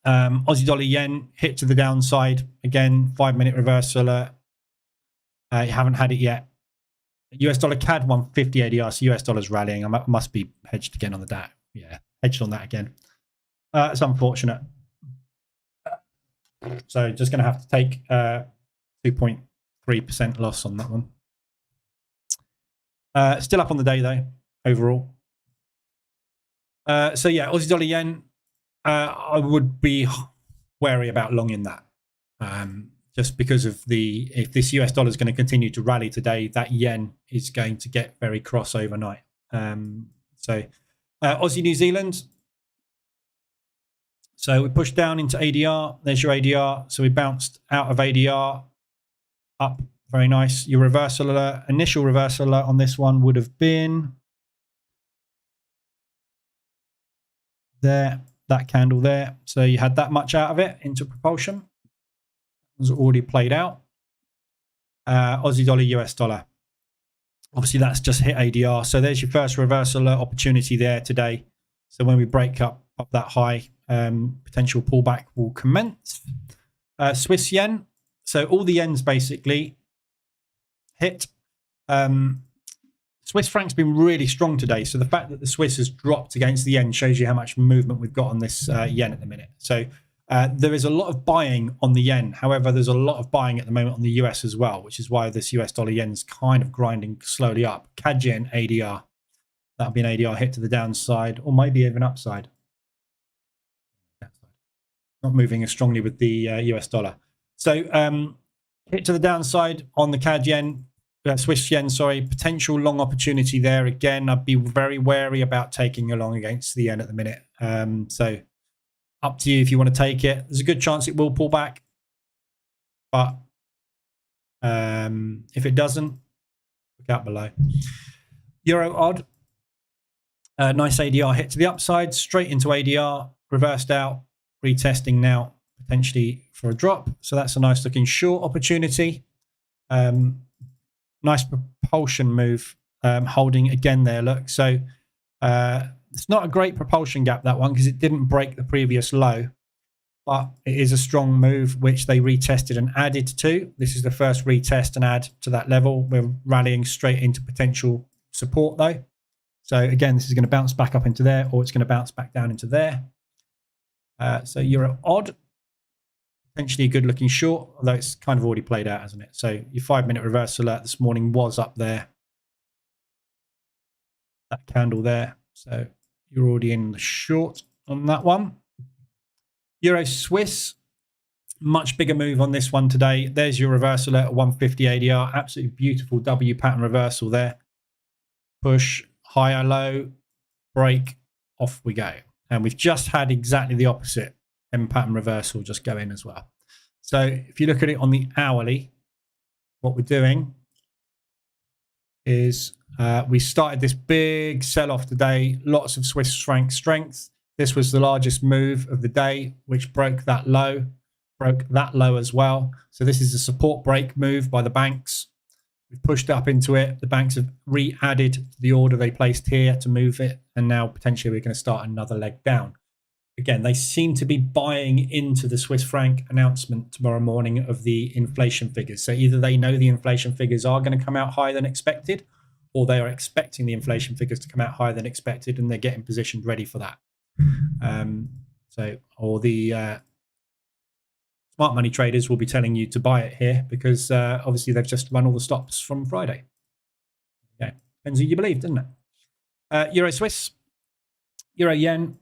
Speaker 1: Aussie dollar yen hit to the downside. Again, 5-minute reversal alert. You haven't had it yet. US dollar CAD 150 ADR, so US dollar's rallying. I must be hedged again on the DAC. Yeah, hedged on that again. It's unfortunate. So just going to have to take 2.3% loss on that one. Still up on the day though, overall. So yeah, Aussie dollar yen, I would be wary about longing that. Just because of if this US dollar is going to continue to rally today, that yen is going to get very cross overnight. So Aussie New Zealand. So we pushed down into ADR. There's your ADR. So we bounced out of ADR up. Very nice. Your reversal alert, initial reversal alert on this one would have been there, that candle there. So you had that much out of it into propulsion. It was already played out. Aussie dollar, US dollar. Obviously, that's just hit ADR. So there's your first reversal alert opportunity there today. So when we break up that high, potential pullback will commence. Swiss yen. So all the yens basically hit. Swiss franc's been really strong today. So the fact that the Swiss has dropped against the yen shows you how much movement we've got on this yen at the minute. So there is a lot of buying on the yen. However, there's a lot of buying at the moment on the US as well, which is why this US dollar yen's kind of grinding slowly up. CAD yen ADR. That'll be an ADR hit to the downside or maybe even upside. Not moving as strongly with the US dollar. So hit to the downside on the CAD yen, Swiss yen, sorry, potential long opportunity there. Again, I'd be very wary about taking a long against the yen at the minute. So up to you if you want to take it. There's a good chance it will pull back. But if it doesn't, look out below. Euro odd. Nice ADR hit to the upside, straight into ADR, reversed out, retesting now, potentially for a drop. So that's a nice looking short opportunity. Nice propulsion move, holding again there, look. So it's not a great propulsion gap, that one, because it didn't break the previous low. But it is a strong move, which they retested and added to. This is the first retest and add to that level. We're rallying straight into potential support, though. So again, this is going to bounce back up into there, or it's going to bounce back down into there. So Euro odd, potentially a good looking short, although it's kind of already played out, hasn't it? So your 5-minute reversal alert this morning was up there. That candle there. So you're already in the short on that one. Euro Swiss, much bigger move on this one today. There's your reversal alert at 150 ADR. Absolutely beautiful W pattern reversal there. Push, higher, low, break, off we go. And we've just had exactly the opposite M pattern reversal just go in as well. So if you look at it on the hourly, what we're doing is we started this big sell-off today, lots of Swiss franc strength. This was the largest move of the day, which broke that low as well. So this is a support break move by the banks. We've pushed up into it. The banks have re-added the order they placed here to move it. And now potentially we're going to start another leg down. Again, they seem to be buying into the Swiss franc announcement tomorrow morning of the inflation figures. So either they know the inflation figures are going to come out higher than expected, or they are expecting the inflation figures to come out higher than expected, and they're getting positioned ready for that. Or the smart money traders will be telling you to buy it here because obviously they've just run all the stops from Friday. Okay, depends who you believe, doesn't it? Euro Swiss, Euro yen,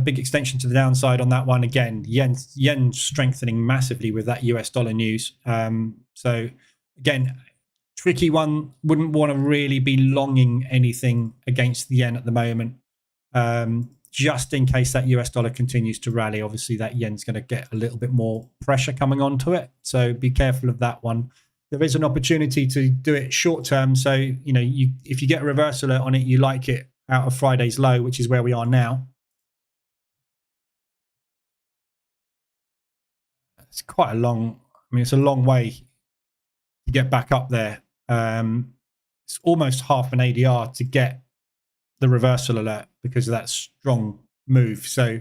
Speaker 1: big extension to the downside on that one. Again, yen strengthening massively with that US dollar news. So again, tricky one. Wouldn't want to really be longing anything against the yen at the moment. Just in case that US dollar continues to rally. Obviously that yen's going to get a little bit more pressure coming onto it, so be careful of that one. There is an opportunity to do it short term, so you know, if you get a reversal on it, you like it out of Friday's low, which is where we are now. It's quite a long, it's a long way to get back up there. It's almost half an ADR to get the reversal alert because of that strong move. So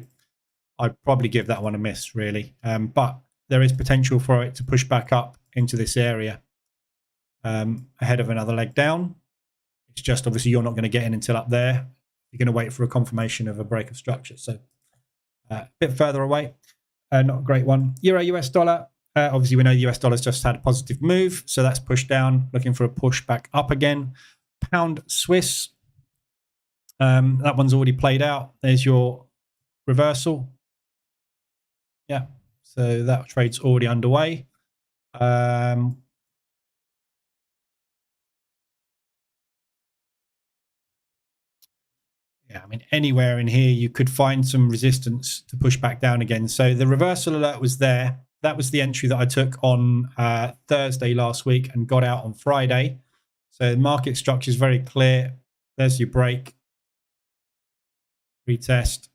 Speaker 1: I'd probably give that one a miss, really. But there is potential for it to push back up into this area ahead of another leg down. It's just obviously you're not going to get in until up there. You're going to wait for a confirmation of a break of structure. So a bit further away. Not a great one. Euro US dollar. Obviously, we know the US dollar's just had a positive move. So that's pushed down, looking for a push back up again. Pound Swiss. That one's already played out. There's your reversal. Yeah, so that trade's already underway. yeah, I mean, anywhere in here you could find some resistance to push back down again. So the reversal alert was there. That was the entry that I took on Thursday last week and got out on Friday. So the market structure is very clear. There's your break. Retest.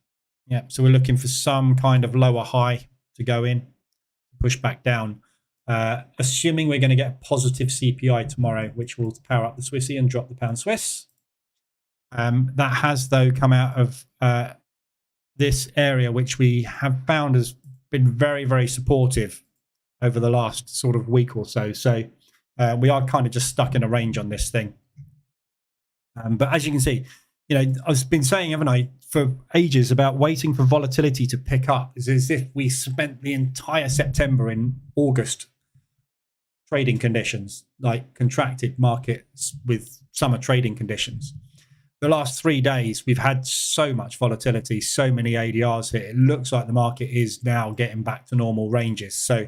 Speaker 1: Yeah, so we're looking for some kind of lower high to go in, push back down. Assuming we're going to get a positive CPI tomorrow, which will power up the Swissy and drop the pound Swiss. That has, though, come out of this area, which we have found has been very, very supportive over the last sort of week or so. So we are kind of just stuck in a range on this thing. But as you can see, you know, I've been saying, haven't I, for ages about waiting for volatility to pick up. It's as if we spent the entire September in August trading conditions, like contracted markets with summer trading conditions. The last 3 days, we've had so much volatility, so many ADRs here. It looks like the market is now getting back to normal ranges. So,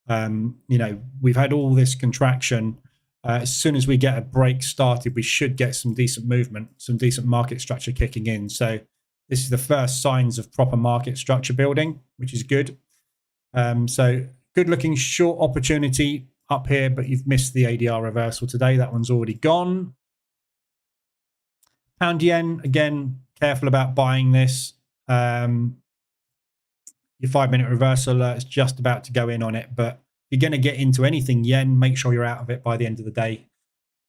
Speaker 1: you know, we've had all this contraction. As soon as we get a break started, we should get some decent movement, some decent market structure kicking in. So this is the first signs of proper market structure building, which is good. So good looking short opportunity up here, but you've missed the ADR reversal today. That one's already gone. Pound yen, again, careful about buying this. Your 5-minute reversal alert is just about to go in on it, but if you're going to get into anything yen, make sure you're out of it by the end of the day.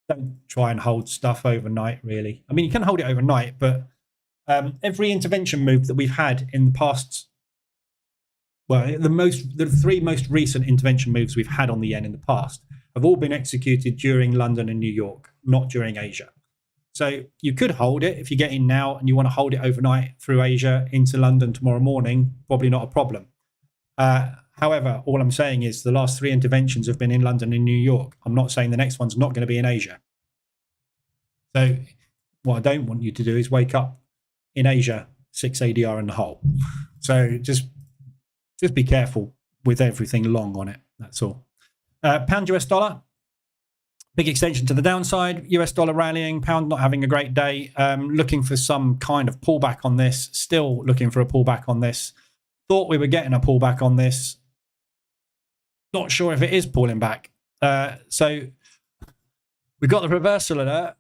Speaker 1: Don't try and hold stuff overnight, really. I mean, you can hold it overnight, but every intervention move that we've had in the past, well, the 3 most recent intervention moves we've had on the yen in the past have all been executed during London and New York, not during Asia. So you could hold it if you get in now and you want to hold it overnight through Asia into London tomorrow morning, probably not a problem. However, all I'm saying is the last 3 interventions have been in London and New York. I'm not saying the next one's not going to be in Asia. So what I don't want you to do is wake up in Asia 6 ADR in the hole. So just be careful with everything long on it. That's all. Pound US dollar. Big extension to the downside. US dollar rallying, pound not having a great day. Looking for some kind of pullback on this. Still looking for a pullback on this. Thought we were getting a pullback on this. Not sure if it is pulling back. So we got the reversal alert.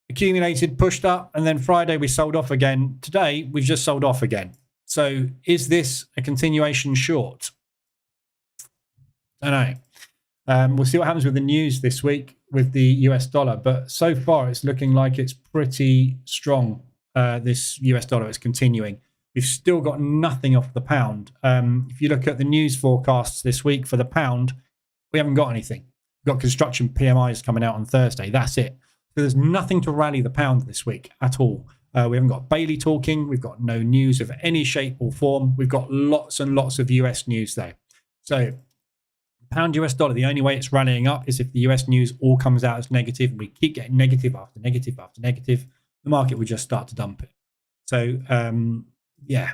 Speaker 1: Accumulated, pushed up, and then Friday we sold off again. Today we've just sold off again. So is this a continuation short? I don't know. We'll see what happens with the news this week with the US dollar. But so far, it's looking like it's pretty strong. This US dollar is continuing. We've still got nothing off the pound. If you look at the news forecasts this week for the pound, we haven't got anything. We've got construction PMIs coming out on Thursday. That's it. So there's nothing to rally the pound this week at all. We haven't got Bailey talking. We've got no news of any shape or form. We've got lots and lots of US news though. So pound US dollar, the only way it's rallying up is if the US news all comes out as negative and we keep getting negative after negative after negative, the market would just start to dump it. So yeah,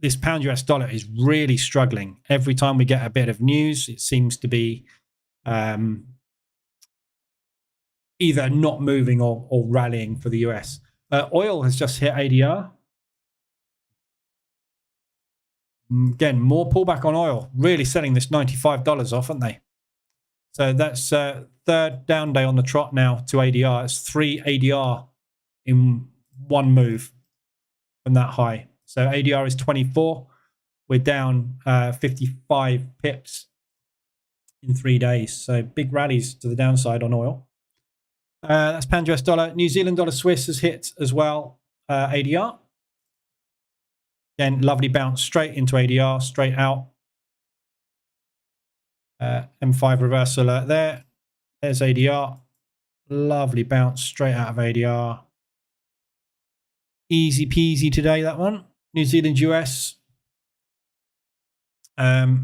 Speaker 1: this pound US dollar is really struggling. Every time we get a bit of news, it seems to be either not moving or rallying for the US. Oil has just hit ADR. Again, more pullback on oil. Really selling this $95 off, aren't they? So that's third down day on the trot now to ADR. It's 3 ADR in one move from that high. So ADR is 24. We're down 55 pips in 3 days. So big rallies to the downside on oil. That's pound US dollar. New Zealand dollar Swiss has hit as well. ADR. Again, lovely bounce straight into ADR, straight out. M5 reversal alert there. There's ADR. Lovely bounce straight out of ADR. Easy peasy today, that one. New Zealand US. So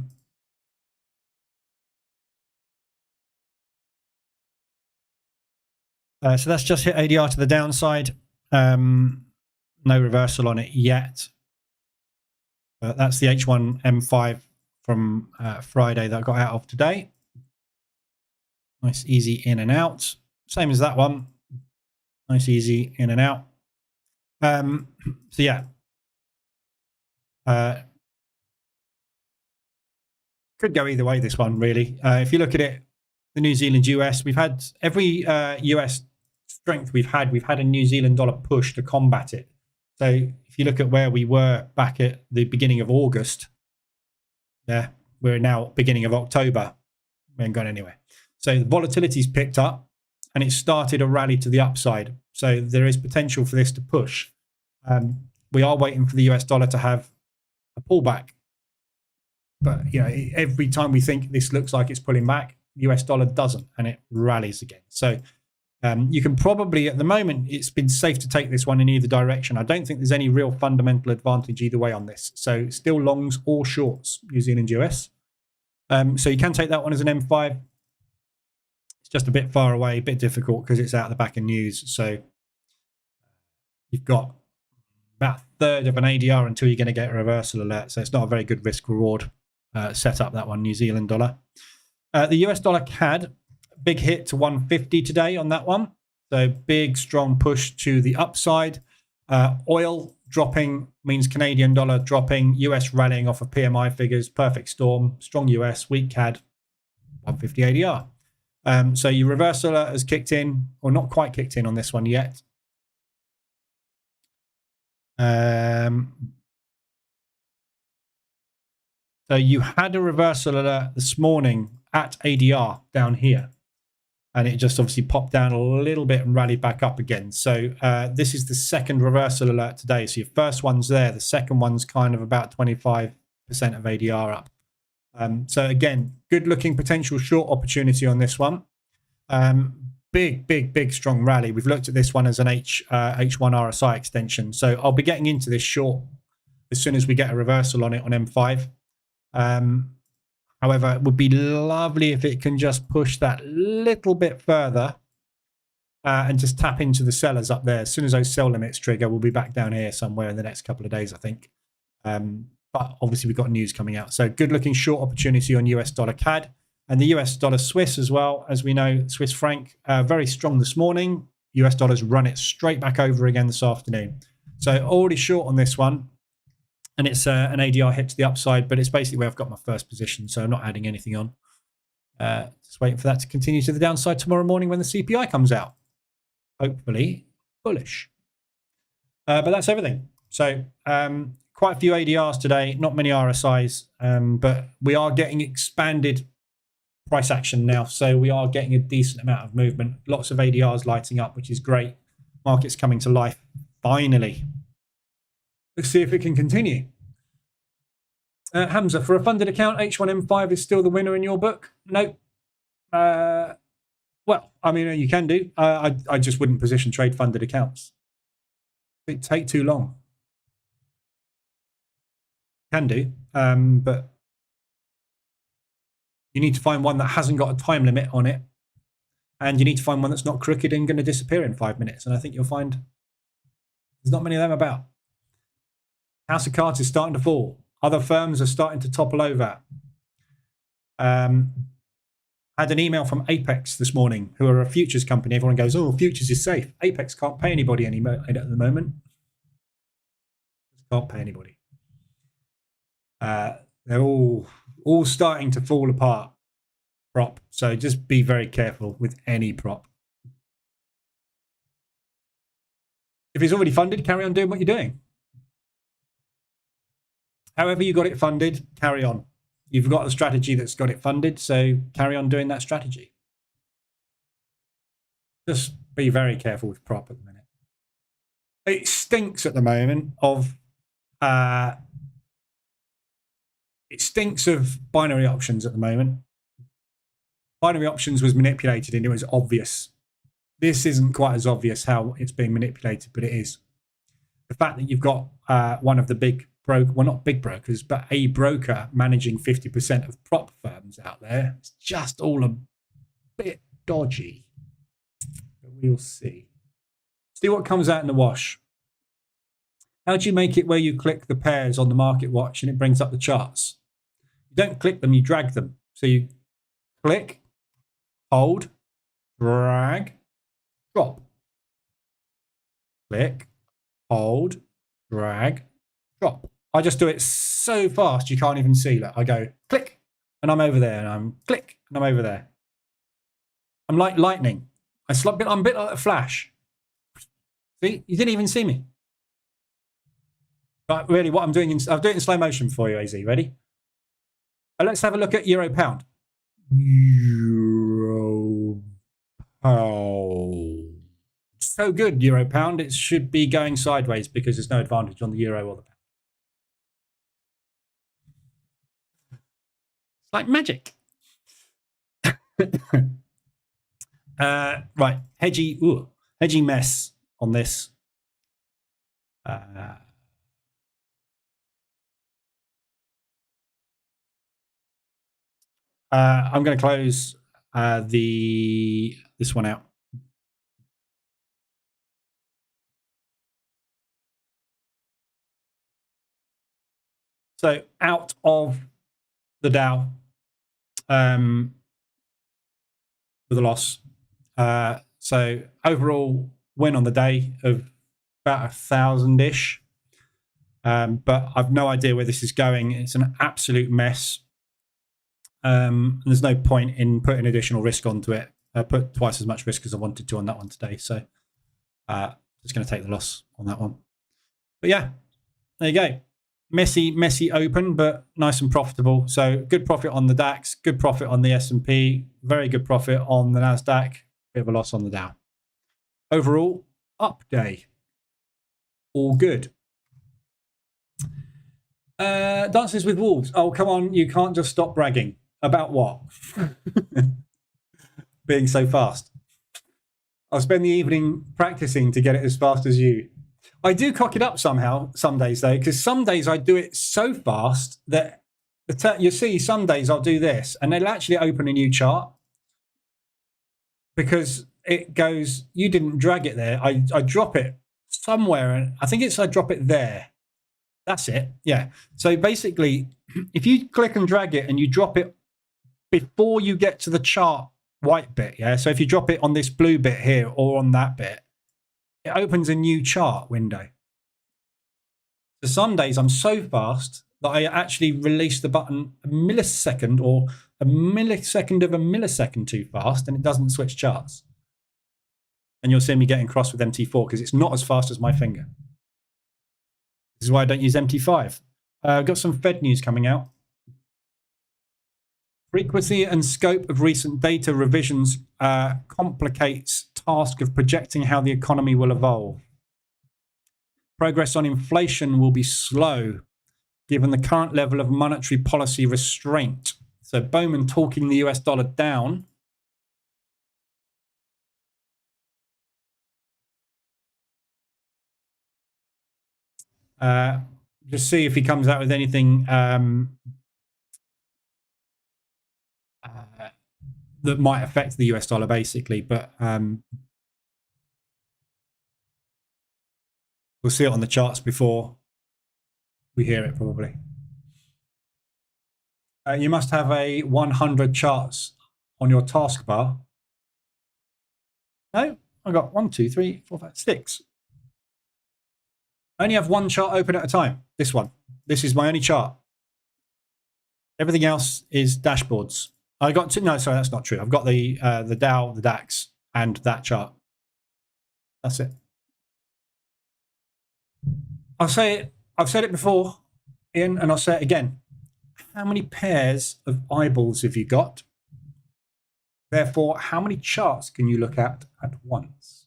Speaker 1: that's just hit ADR to the downside. No reversal on it yet. That's the H1 M5 from Friday that I got out of today. Nice easy in and out. Same as that one. Nice easy in and out. So yeah, could go either way, this one, really. If you look at it, the New Zealand US, we've had every US strength we've had a New Zealand dollar push to combat it. So if you look at where we were back at the beginning of August, yeah, we're now beginning of October. We ain't gone anywhere. So the volatility's picked up and it started a rally to the upside. So there is potential for this to push. We are waiting for the US dollar to have a pullback. But you know, every time we think this looks like it's pulling back, US dollar doesn't, and it rallies again. So you can probably, at the moment, it's been safe to take this one in either direction. I don't think there's any real fundamental advantage either way on this. So still longs or shorts, New Zealand US. So you can take that one as an M5. It's just a bit far away, a bit difficult because it's out the back of news. So you've got about a third of an ADR until you're going to get a reversal alert. So it's not a very good risk reward setup, that one, New Zealand dollar. The US dollar CAD, big hit to 150 today on that one. So big, strong push to the upside. Oil dropping means Canadian dollar dropping, US rallying off of PMI figures, perfect storm, strong US, weak CAD, 150 ADR. So your reversal alert has kicked in, or not quite kicked in on this one yet. So you had a reversal alert this morning at ADR down here, and it just obviously popped down a little bit and rallied back up again. So this is the second reversal alert today. So your first one's there. The second one's kind of about 25% of ADR up. So again, good looking potential short opportunity on this one. Big, strong rally. We've looked at this one as an H1 RSI extension. So I'll be getting into this short as soon as we get a reversal on it on M5. However, it would be lovely if it can just push that little bit further and just tap into the sellers up there. As soon as those sell limits trigger, we'll be back down here somewhere in the next couple of days, I think. But obviously, we've got news coming out. So good looking short opportunity on US dollar CAD and the US dollar Swiss as well. As we know, Swiss franc, very strong this morning. US dollars run it straight back over again this afternoon. So already short on this one. And it's an ADR hit to the upside, but it's basically where I've got my first position, so I'm not adding anything on. Just waiting for that to continue to the downside tomorrow morning when the CPI comes out. Hopefully bullish. But that's everything. So quite a few ADRs today, not many RSIs, but we are getting expanded price action now. So we are getting a decent amount of movement. Lots of ADRs lighting up, which is great. Market's coming to life, finally. Let's see if it can continue. Hamza, for a funded account, H1M5 is still the winner in your book? Nope. Well, I mean, you can do. I just wouldn't position trade funded accounts. It'd take too long. Can do, but you need to find one that hasn't got a time limit on it, and you need to find one that's not crooked and going to disappear in 5 minutes. And I think you'll find there's not many of them about. House of Cards is starting to fall. Other firms are starting to topple over. Had an email from Apex this morning, who are a futures company. Everyone goes, oh, futures is safe. Apex can't pay anybody at the moment. Can't pay anybody. They're all starting to fall apart. Prop. So just be very careful with any prop. If it's already funded, carry on doing what you're doing. However you got it funded, carry on. You've got a strategy that's got it funded, so carry on doing that strategy. Just be very careful with prop at the minute. It stinks at the moment of binary options at the moment. Binary options was manipulated and it was obvious. This isn't quite as obvious how it's being manipulated, but it is. The fact that you've got one of the big well, not big brokers, but a broker managing 50% of prop firms out there, it's just all a bit dodgy. But we'll see. See what comes out in the wash. How do you make it where you click the pairs on the market watch and it brings up the charts? You don't click them, you drag them. So you click, hold, drag, drop. Click, hold, drag, drop. I just do it so fast you can't even see. Look, I go click and I'm over there, and I'm click and I'm over there. I'm like lightning. I'm a bit like a flash. See, you didn't even see me. But really, what I'm doing, I'll do it in slow motion for you, AZ. Ready? Let's have a look at euro pound. Euro pound. So good, euro pound. It should be going sideways because there's no advantage on the euro or the pound. It's like magic. Right, hedgy mess on this. I'm going to close this one out. So out of the Dow with a loss. So overall win on the day of about 1,000-ish. But I've no idea where this is going. It's an absolute mess. There's no point in putting additional risk onto it. I put twice as much risk as I wanted to on that one today. So just going to take the loss on that one. But yeah, there you go. Messy open, but nice and profitable. So good profit on the DAX, good profit on the S&P, very good profit on the NASDAQ, bit of a loss on the Dow. Overall, up day. All good. Dances with Wolves. Oh, come on. You can't just stop bragging. About what? Being so fast. I'll spend the evening practicing to get it as fast as you. I do cock it up somehow, some days though, because some days I do it so fast that you see some days I'll do this and it'll actually open a new chart because it goes, you didn't drag it there. I drop it somewhere and I think I drop it there. That's it. Yeah. So basically, if you click and drag it and you drop it before you get to the chart white bit, yeah. So if you drop it on this blue bit here or on that bit, it opens a new chart window. So some days I'm so fast that I actually release the button a millisecond or a millisecond of a millisecond too fast and it doesn't switch charts. And you'll see me getting cross with MT4 because it's not as fast as my finger. This is why I don't use MT5. I've got some Fed news coming out. Frequency and scope of recent data revisions complicates task of projecting how the economy will evolve. Progress on inflation will be slow given the current level of monetary policy restraint. So Bowman talking the US dollar down. Just see if he comes out with anything that might affect the US dollar, basically. But we'll see it on the charts before we hear it, probably. You must have a 100 charts on your taskbar. No, I've got 1, 2, 3, 4, 5, 6. I only have one chart open at a time. This one. This is my only chart. Everything else is dashboards. I got two. No, sorry, that's not true. I've got the Dow, the DAX, and that chart. That's it. I'll say it. I've said it before, Ian, and I'll say it again. How many pairs of eyeballs have you got? Therefore, how many charts can you look at once?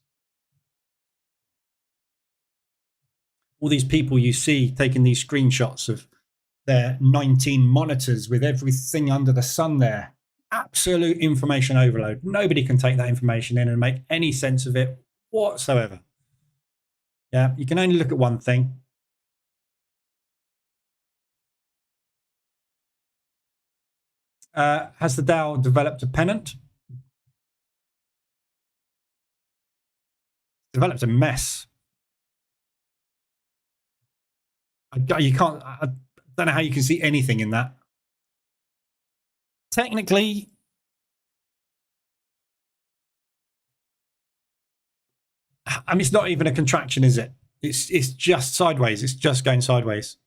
Speaker 1: All these people you see taking these screenshots of their 19 monitors with everything under the sun there. Absolute information overload. Nobody can take that information in and make any sense of it whatsoever. Yeah, you can only look at one thing. Has the Dow developed a pennant? Developed a mess. You can't. I don't know how you can see anything in that. Technically, I mean, it's not even a contraction, is it? It's just sideways. It's just going sideways.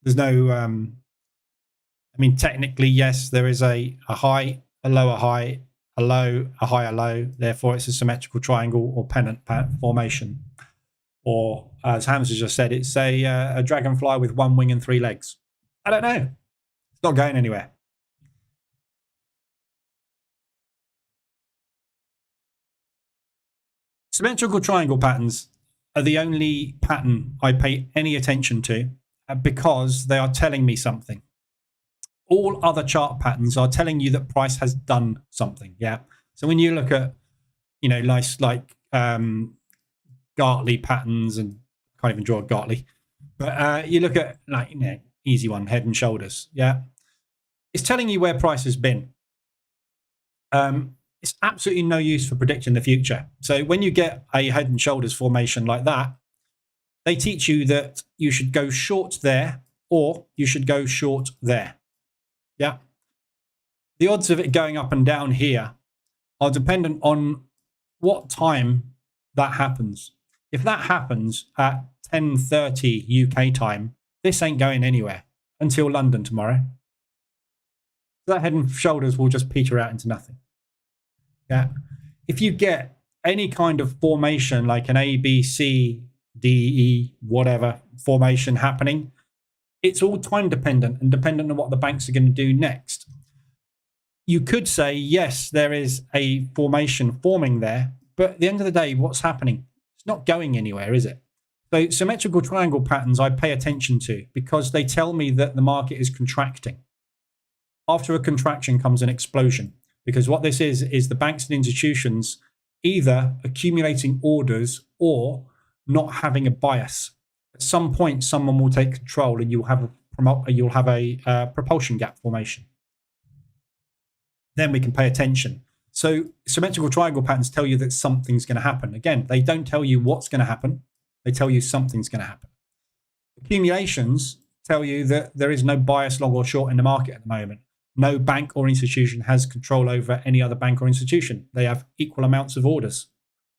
Speaker 1: There's no, I mean, technically, yes, there is a high, a lower high, a low, a higher low. Therefore, it's a symmetrical triangle or pennant formation. Or, as Hamza just said, it's a dragonfly with one wing and three legs. I don't know. It's not going anywhere. Symmetrical triangle patterns are the only pattern I pay any attention to because they are telling me something. All other chart patterns are telling you that price has done something. Yeah. So when you look at, nice like Gartley patterns, and I can't even draw a Gartley, but you look at easy one, head and shoulders. Yeah. It's telling you where price has been. It's absolutely no use for predicting the future. So when you get a head and shoulders formation like that, they teach you that you should go short there or you should go short there. Yeah. The odds of it going up and down here are dependent on what time that happens. If that happens at 10:30 UK time, this ain't going anywhere until London tomorrow. That head and shoulders will just peter out into nothing. Yeah. If you get any kind of formation like an A, B, C, D, E, whatever formation happening, it's all time dependent and dependent on what the banks are going to do next. You could say, yes, there is a formation forming there, but at the end of the day, what's happening? It's not going anywhere, is it? So symmetrical triangle patterns I pay attention to because they tell me that the market is contracting. After a contraction comes an explosion, because what this is the banks and institutions either accumulating orders or not having a bias. At some point, someone will take control and you'll have a propulsion gap formation. Then we can pay attention. So symmetrical triangle patterns tell you that something's going to happen. Again, they don't tell you what's going to happen. They tell you something's going to happen. Accumulations tell you that there is no bias long or short in the market at the moment. No bank or institution has control over any other bank or institution. They have equal amounts of orders,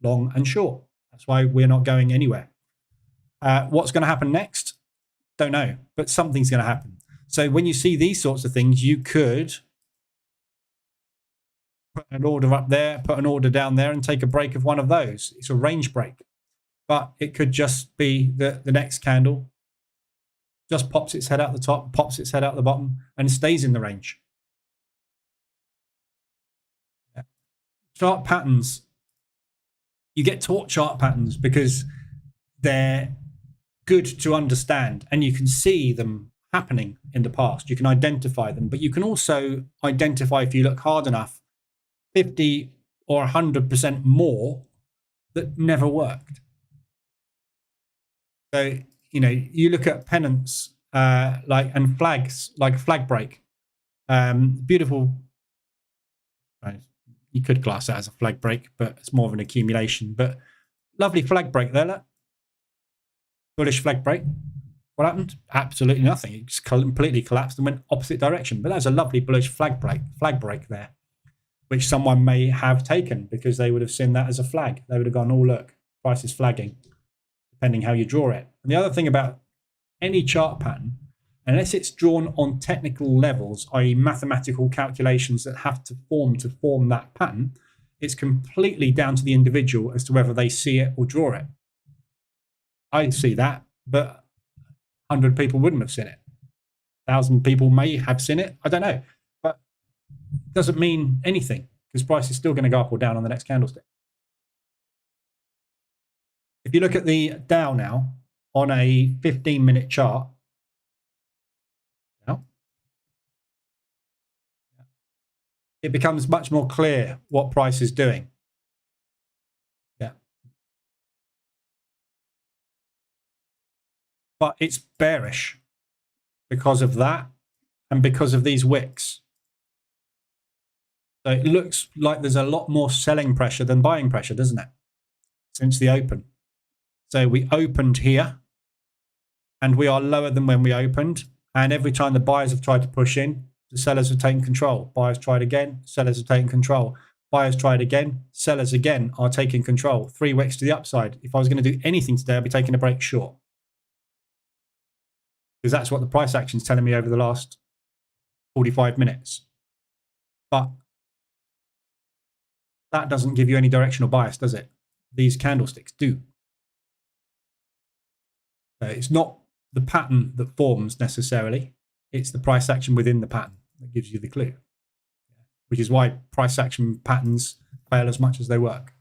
Speaker 1: long and short. That's why we're not going anywhere. What's going to happen next? Don't know, but something's going to happen. So when you see these sorts of things, you could put an order up there, put an order down there, and take a break of one of those. It's a range break. But it could just be that the next candle just pops its head out the top, pops its head out the bottom, and stays in the range. Yeah. Chart patterns. You get taught chart patterns because they're good to understand, and you can see them happening in the past. You can identify them, but you can also identify, if you look hard enough, 50 or 100% more that never worked. So, you look at pennants and flags, like flag break. Beautiful. You could class that as a flag break, but it's more of an accumulation. But lovely flag break there. Look. Bullish flag break. What happened? Absolutely nothing. It just completely collapsed and went opposite direction. But that's a lovely bullish flag break there, which someone may have taken because they would have seen that as a flag. They would have gone, oh, look, price is flagging, depending how you draw it. And the other thing about any chart pattern, unless it's drawn on technical levels, i.e. mathematical calculations that have to form that pattern, it's completely down to the individual as to whether they see it or draw it. I see that, but 100 people wouldn't have seen it. 1,000 people may have seen it. I don't know. But it doesn't mean anything because price is still going to go up or down on the next candlestick. If you look at the Dow now on a 15-minute chart, it becomes much more clear what price is doing. Yeah. But it's bearish because of that and because of these wicks. So it looks like there's a lot more selling pressure than buying pressure, doesn't it? Since the open. So we opened here and we are lower than when we opened. And every time the buyers have tried to push in, the sellers have taken control. Buyers tried again, sellers have taken control. buyers try it again, sellers again are taking control. 3 wicks to the upside. If I was going to do anything today, I'd be taking a break short. Because that's what the price action is telling me over the last 45 minutes. But that doesn't give you any directional bias, does it? These candlesticks do. So it's not the pattern that forms necessarily. It's the price action within the pattern that gives you the clue. Which is why price action patterns fail as much as they work.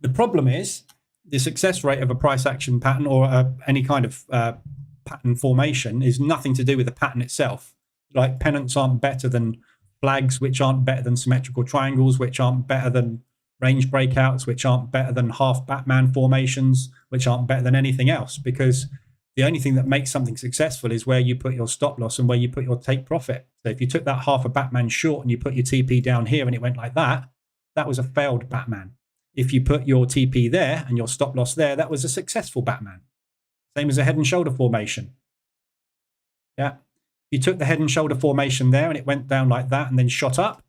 Speaker 1: The problem is the success rate of a price action pattern or any kind of pattern formation is nothing to do with the pattern itself. Like pennants aren't better than flags, which aren't better than symmetrical triangles, which aren't better than range breakouts, which aren't better than half Batman formations, which aren't better than anything else, because the only thing that makes something successful is where you put your stop loss and where you put your take profit. So if you took that half a Batman short and you put your TP down here and it went like that, that was a failed Batman. If you put your TP there and your stop loss there, that was a successful Batman. Same as a head and shoulder formation. Yeah. If you took the head and shoulder formation there and it went down like that and then shot up,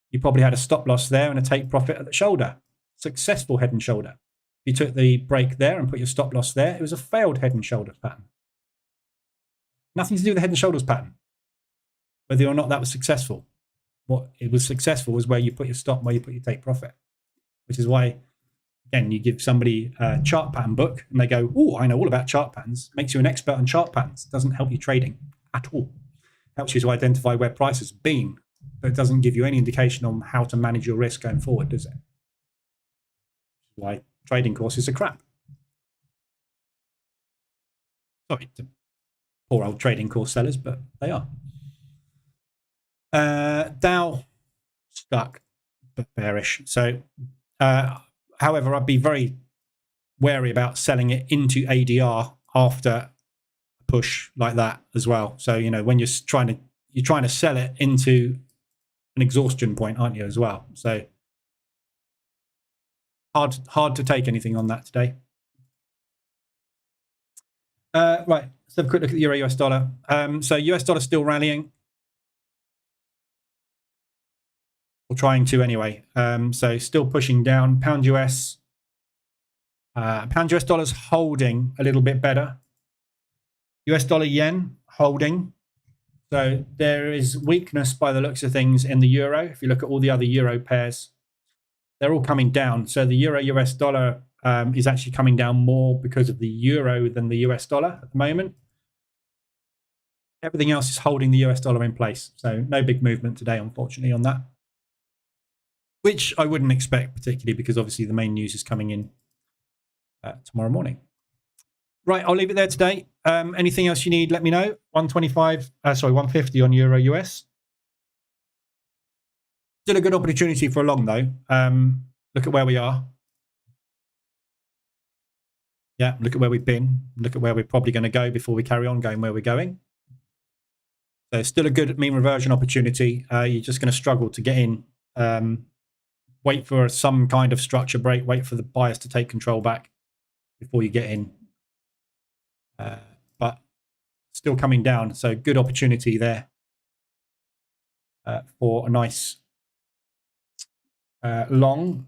Speaker 1: you probably had a stop loss there and a take profit at the shoulder. Successful head and shoulder. If you took the break there and put your stop loss there, it was a failed head and shoulders pattern. Nothing to do with the head and shoulders pattern, whether or not that was successful. What it was successful was where you put your stop, where you put your take profit, which is why, again, you give somebody a chart pattern book and they go, oh, I know all about chart patterns. Makes you an expert on chart patterns. Doesn't help you trading at all. Helps you to identify where price has been, but it doesn't give you any indication on how to manage your risk going forward, does it? Why trading courses are crap. Sorry to poor old trading course sellers, but they are. Dow stuck, but bearish. So, however, I'd be very wary about selling it into ADR after a push like that as well. So, you know, when you're trying to sell it into an exhaustion point, aren't you, as well? So hard to take anything on that today. Right, let's have a quick look at the euro US dollar. So US dollar still rallying, or trying to anyway. So still pushing down. Pound US dollar's holding a little bit better. US dollar yen holding. So there is weakness by the looks of things in the euro. If you look at all the other euro pairs, they're all coming down. So the euro US dollar is actually coming down more because of the euro than the US dollar at the moment. Everything else is holding the US dollar in place. So no big movement today, unfortunately, on that. Which I wouldn't expect, particularly because obviously the main news is coming in tomorrow morning. Right, I'll leave it there today. Anything else you need, let me know. 150 on euro US. Still a good opportunity for a long, though. Look at where we are. Yeah, look at where we've been. Look at where we're probably going to go before we carry on going where we're going. So still a good mean reversion opportunity. You're just going to struggle to get in. Wait for some kind of structure break. Wait for the buyers to take control back before you get in. But still coming down. So good opportunity there for a nice long.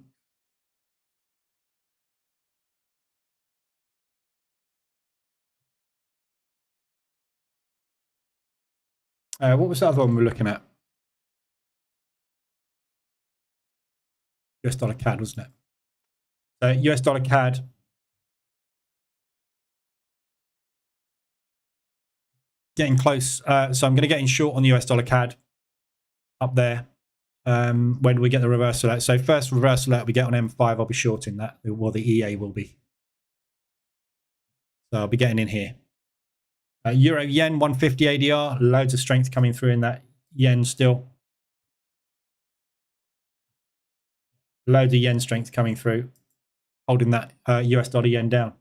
Speaker 1: What was the other one we're looking at? US dollar CAD, wasn't it? So US dollar CAD. Getting close. So I'm going to get in short on the US dollar CAD up there. When we get the reversal out. So first reversal out we get on M5, I'll be shorting that. Well, the EA will be. So I'll be getting in here. Euro yen 150 ADR. Loads of strength coming through in that yen still. Loads of yen strength coming through. Holding that US dollar yen down.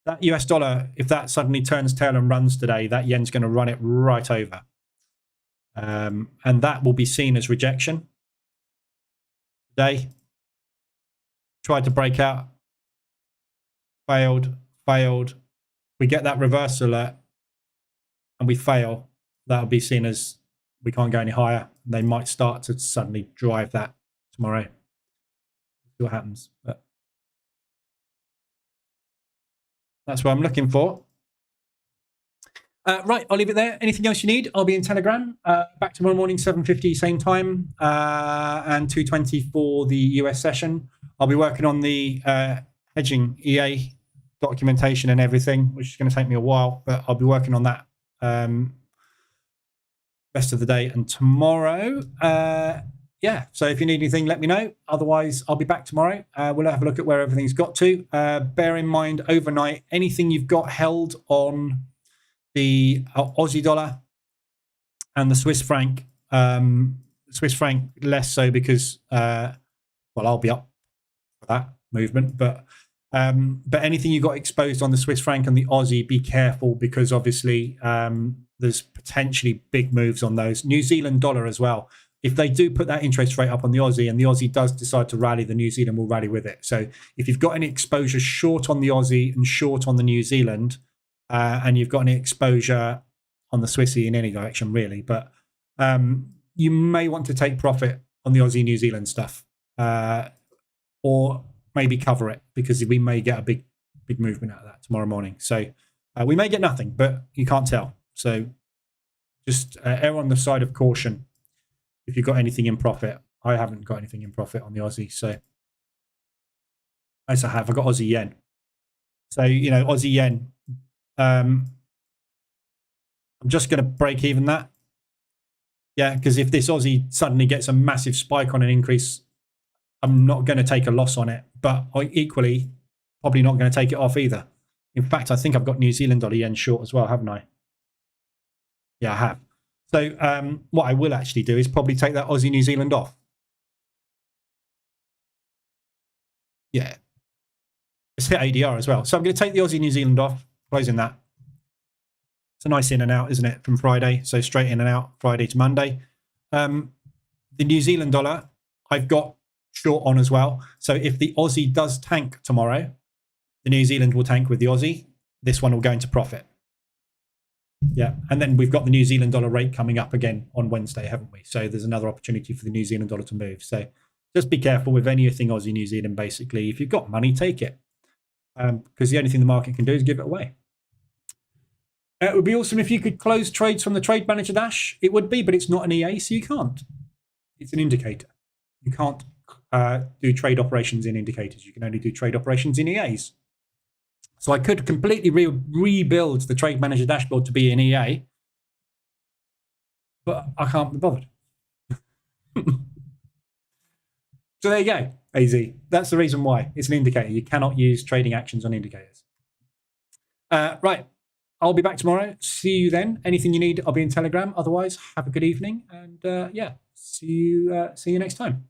Speaker 1: That US dollar, if that suddenly turns tail and runs today, that yen's going to run it right over. And that will be seen as rejection. Today, tried to break out, failed. We get that reverse alert and we fail. That'll be seen as we can't go any higher. They might start to suddenly drive that tomorrow. See what happens. But that's what I'm looking for. Right, I'll leave it there. Anything else you need, I'll be in Telegram. Back tomorrow morning, 7:50, same time, and 2:20 for the US session. I'll be working on the hedging EA documentation and everything, which is going to take me a while, but I'll be working on that rest of the day and tomorrow. Yeah, so if you need anything, let me know. Otherwise, I'll be back tomorrow. We'll have a look at where everything's got to. Bear in mind, overnight, anything you've got held on the Aussie dollar and the Swiss franc less so because, well, I'll be up for that movement, but anything you got exposed on the Swiss franc and the Aussie, be careful because obviously there's potentially big moves on those. New Zealand dollar as well. If they do put that interest rate up on the Aussie and the Aussie does decide to rally, the New Zealand will rally with it. So if you've got any exposure short on the Aussie and short on the New Zealand, and you've got any exposure on the Swissy in any direction, really, but you may want to take profit on the Aussie New Zealand stuff, or maybe cover it because we may get a big movement out of that tomorrow morning. So we may get nothing, but you can't tell. So just err on the side of caution if you've got anything in profit. I haven't got anything in profit on the Aussie, so as I have, I've got Aussie yen. So Aussie yen. I'm just going to break even that. Yeah, because if this Aussie suddenly gets a massive spike on an increase, I'm not going to take a loss on it, but I equally probably not going to take it off either. In fact, I think I've got New Zealand dollar yen short as well, haven't I? Yeah, I have. So what I will actually do is probably take that Aussie New Zealand off. Yeah. It's hit ADR as well. So I'm going to take the Aussie New Zealand off. Closing that. It's a nice in and out, isn't it, from Friday? So straight in and out, Friday to Monday. The New Zealand dollar, I've got short on as well. So if the Aussie does tank tomorrow, the New Zealand will tank with the Aussie. This one will go into profit. Yeah, and then we've got the New Zealand dollar rate coming up again on Wednesday, haven't we? So there's another opportunity for the New Zealand dollar to move. So just be careful with anything Aussie New Zealand, basically. If you've got money, take it. Because the only thing the market can do is give it away. It would be awesome if you could close trades from the Trade Manager Dash. It would be, but it's not an EA, so you can't. It's an indicator. You can't do trade operations in indicators. You can only do trade operations in EAs. So I could completely rebuild the Trade Manager dashboard to be an EA, but I can't be bothered. So there you go, AZ. That's the reason why. It's an indicator. You cannot use trading actions on indicators. Right. I'll be back tomorrow. See you then. Anything you need, I'll be in Telegram. Otherwise, have a good evening. And yeah, see you next time.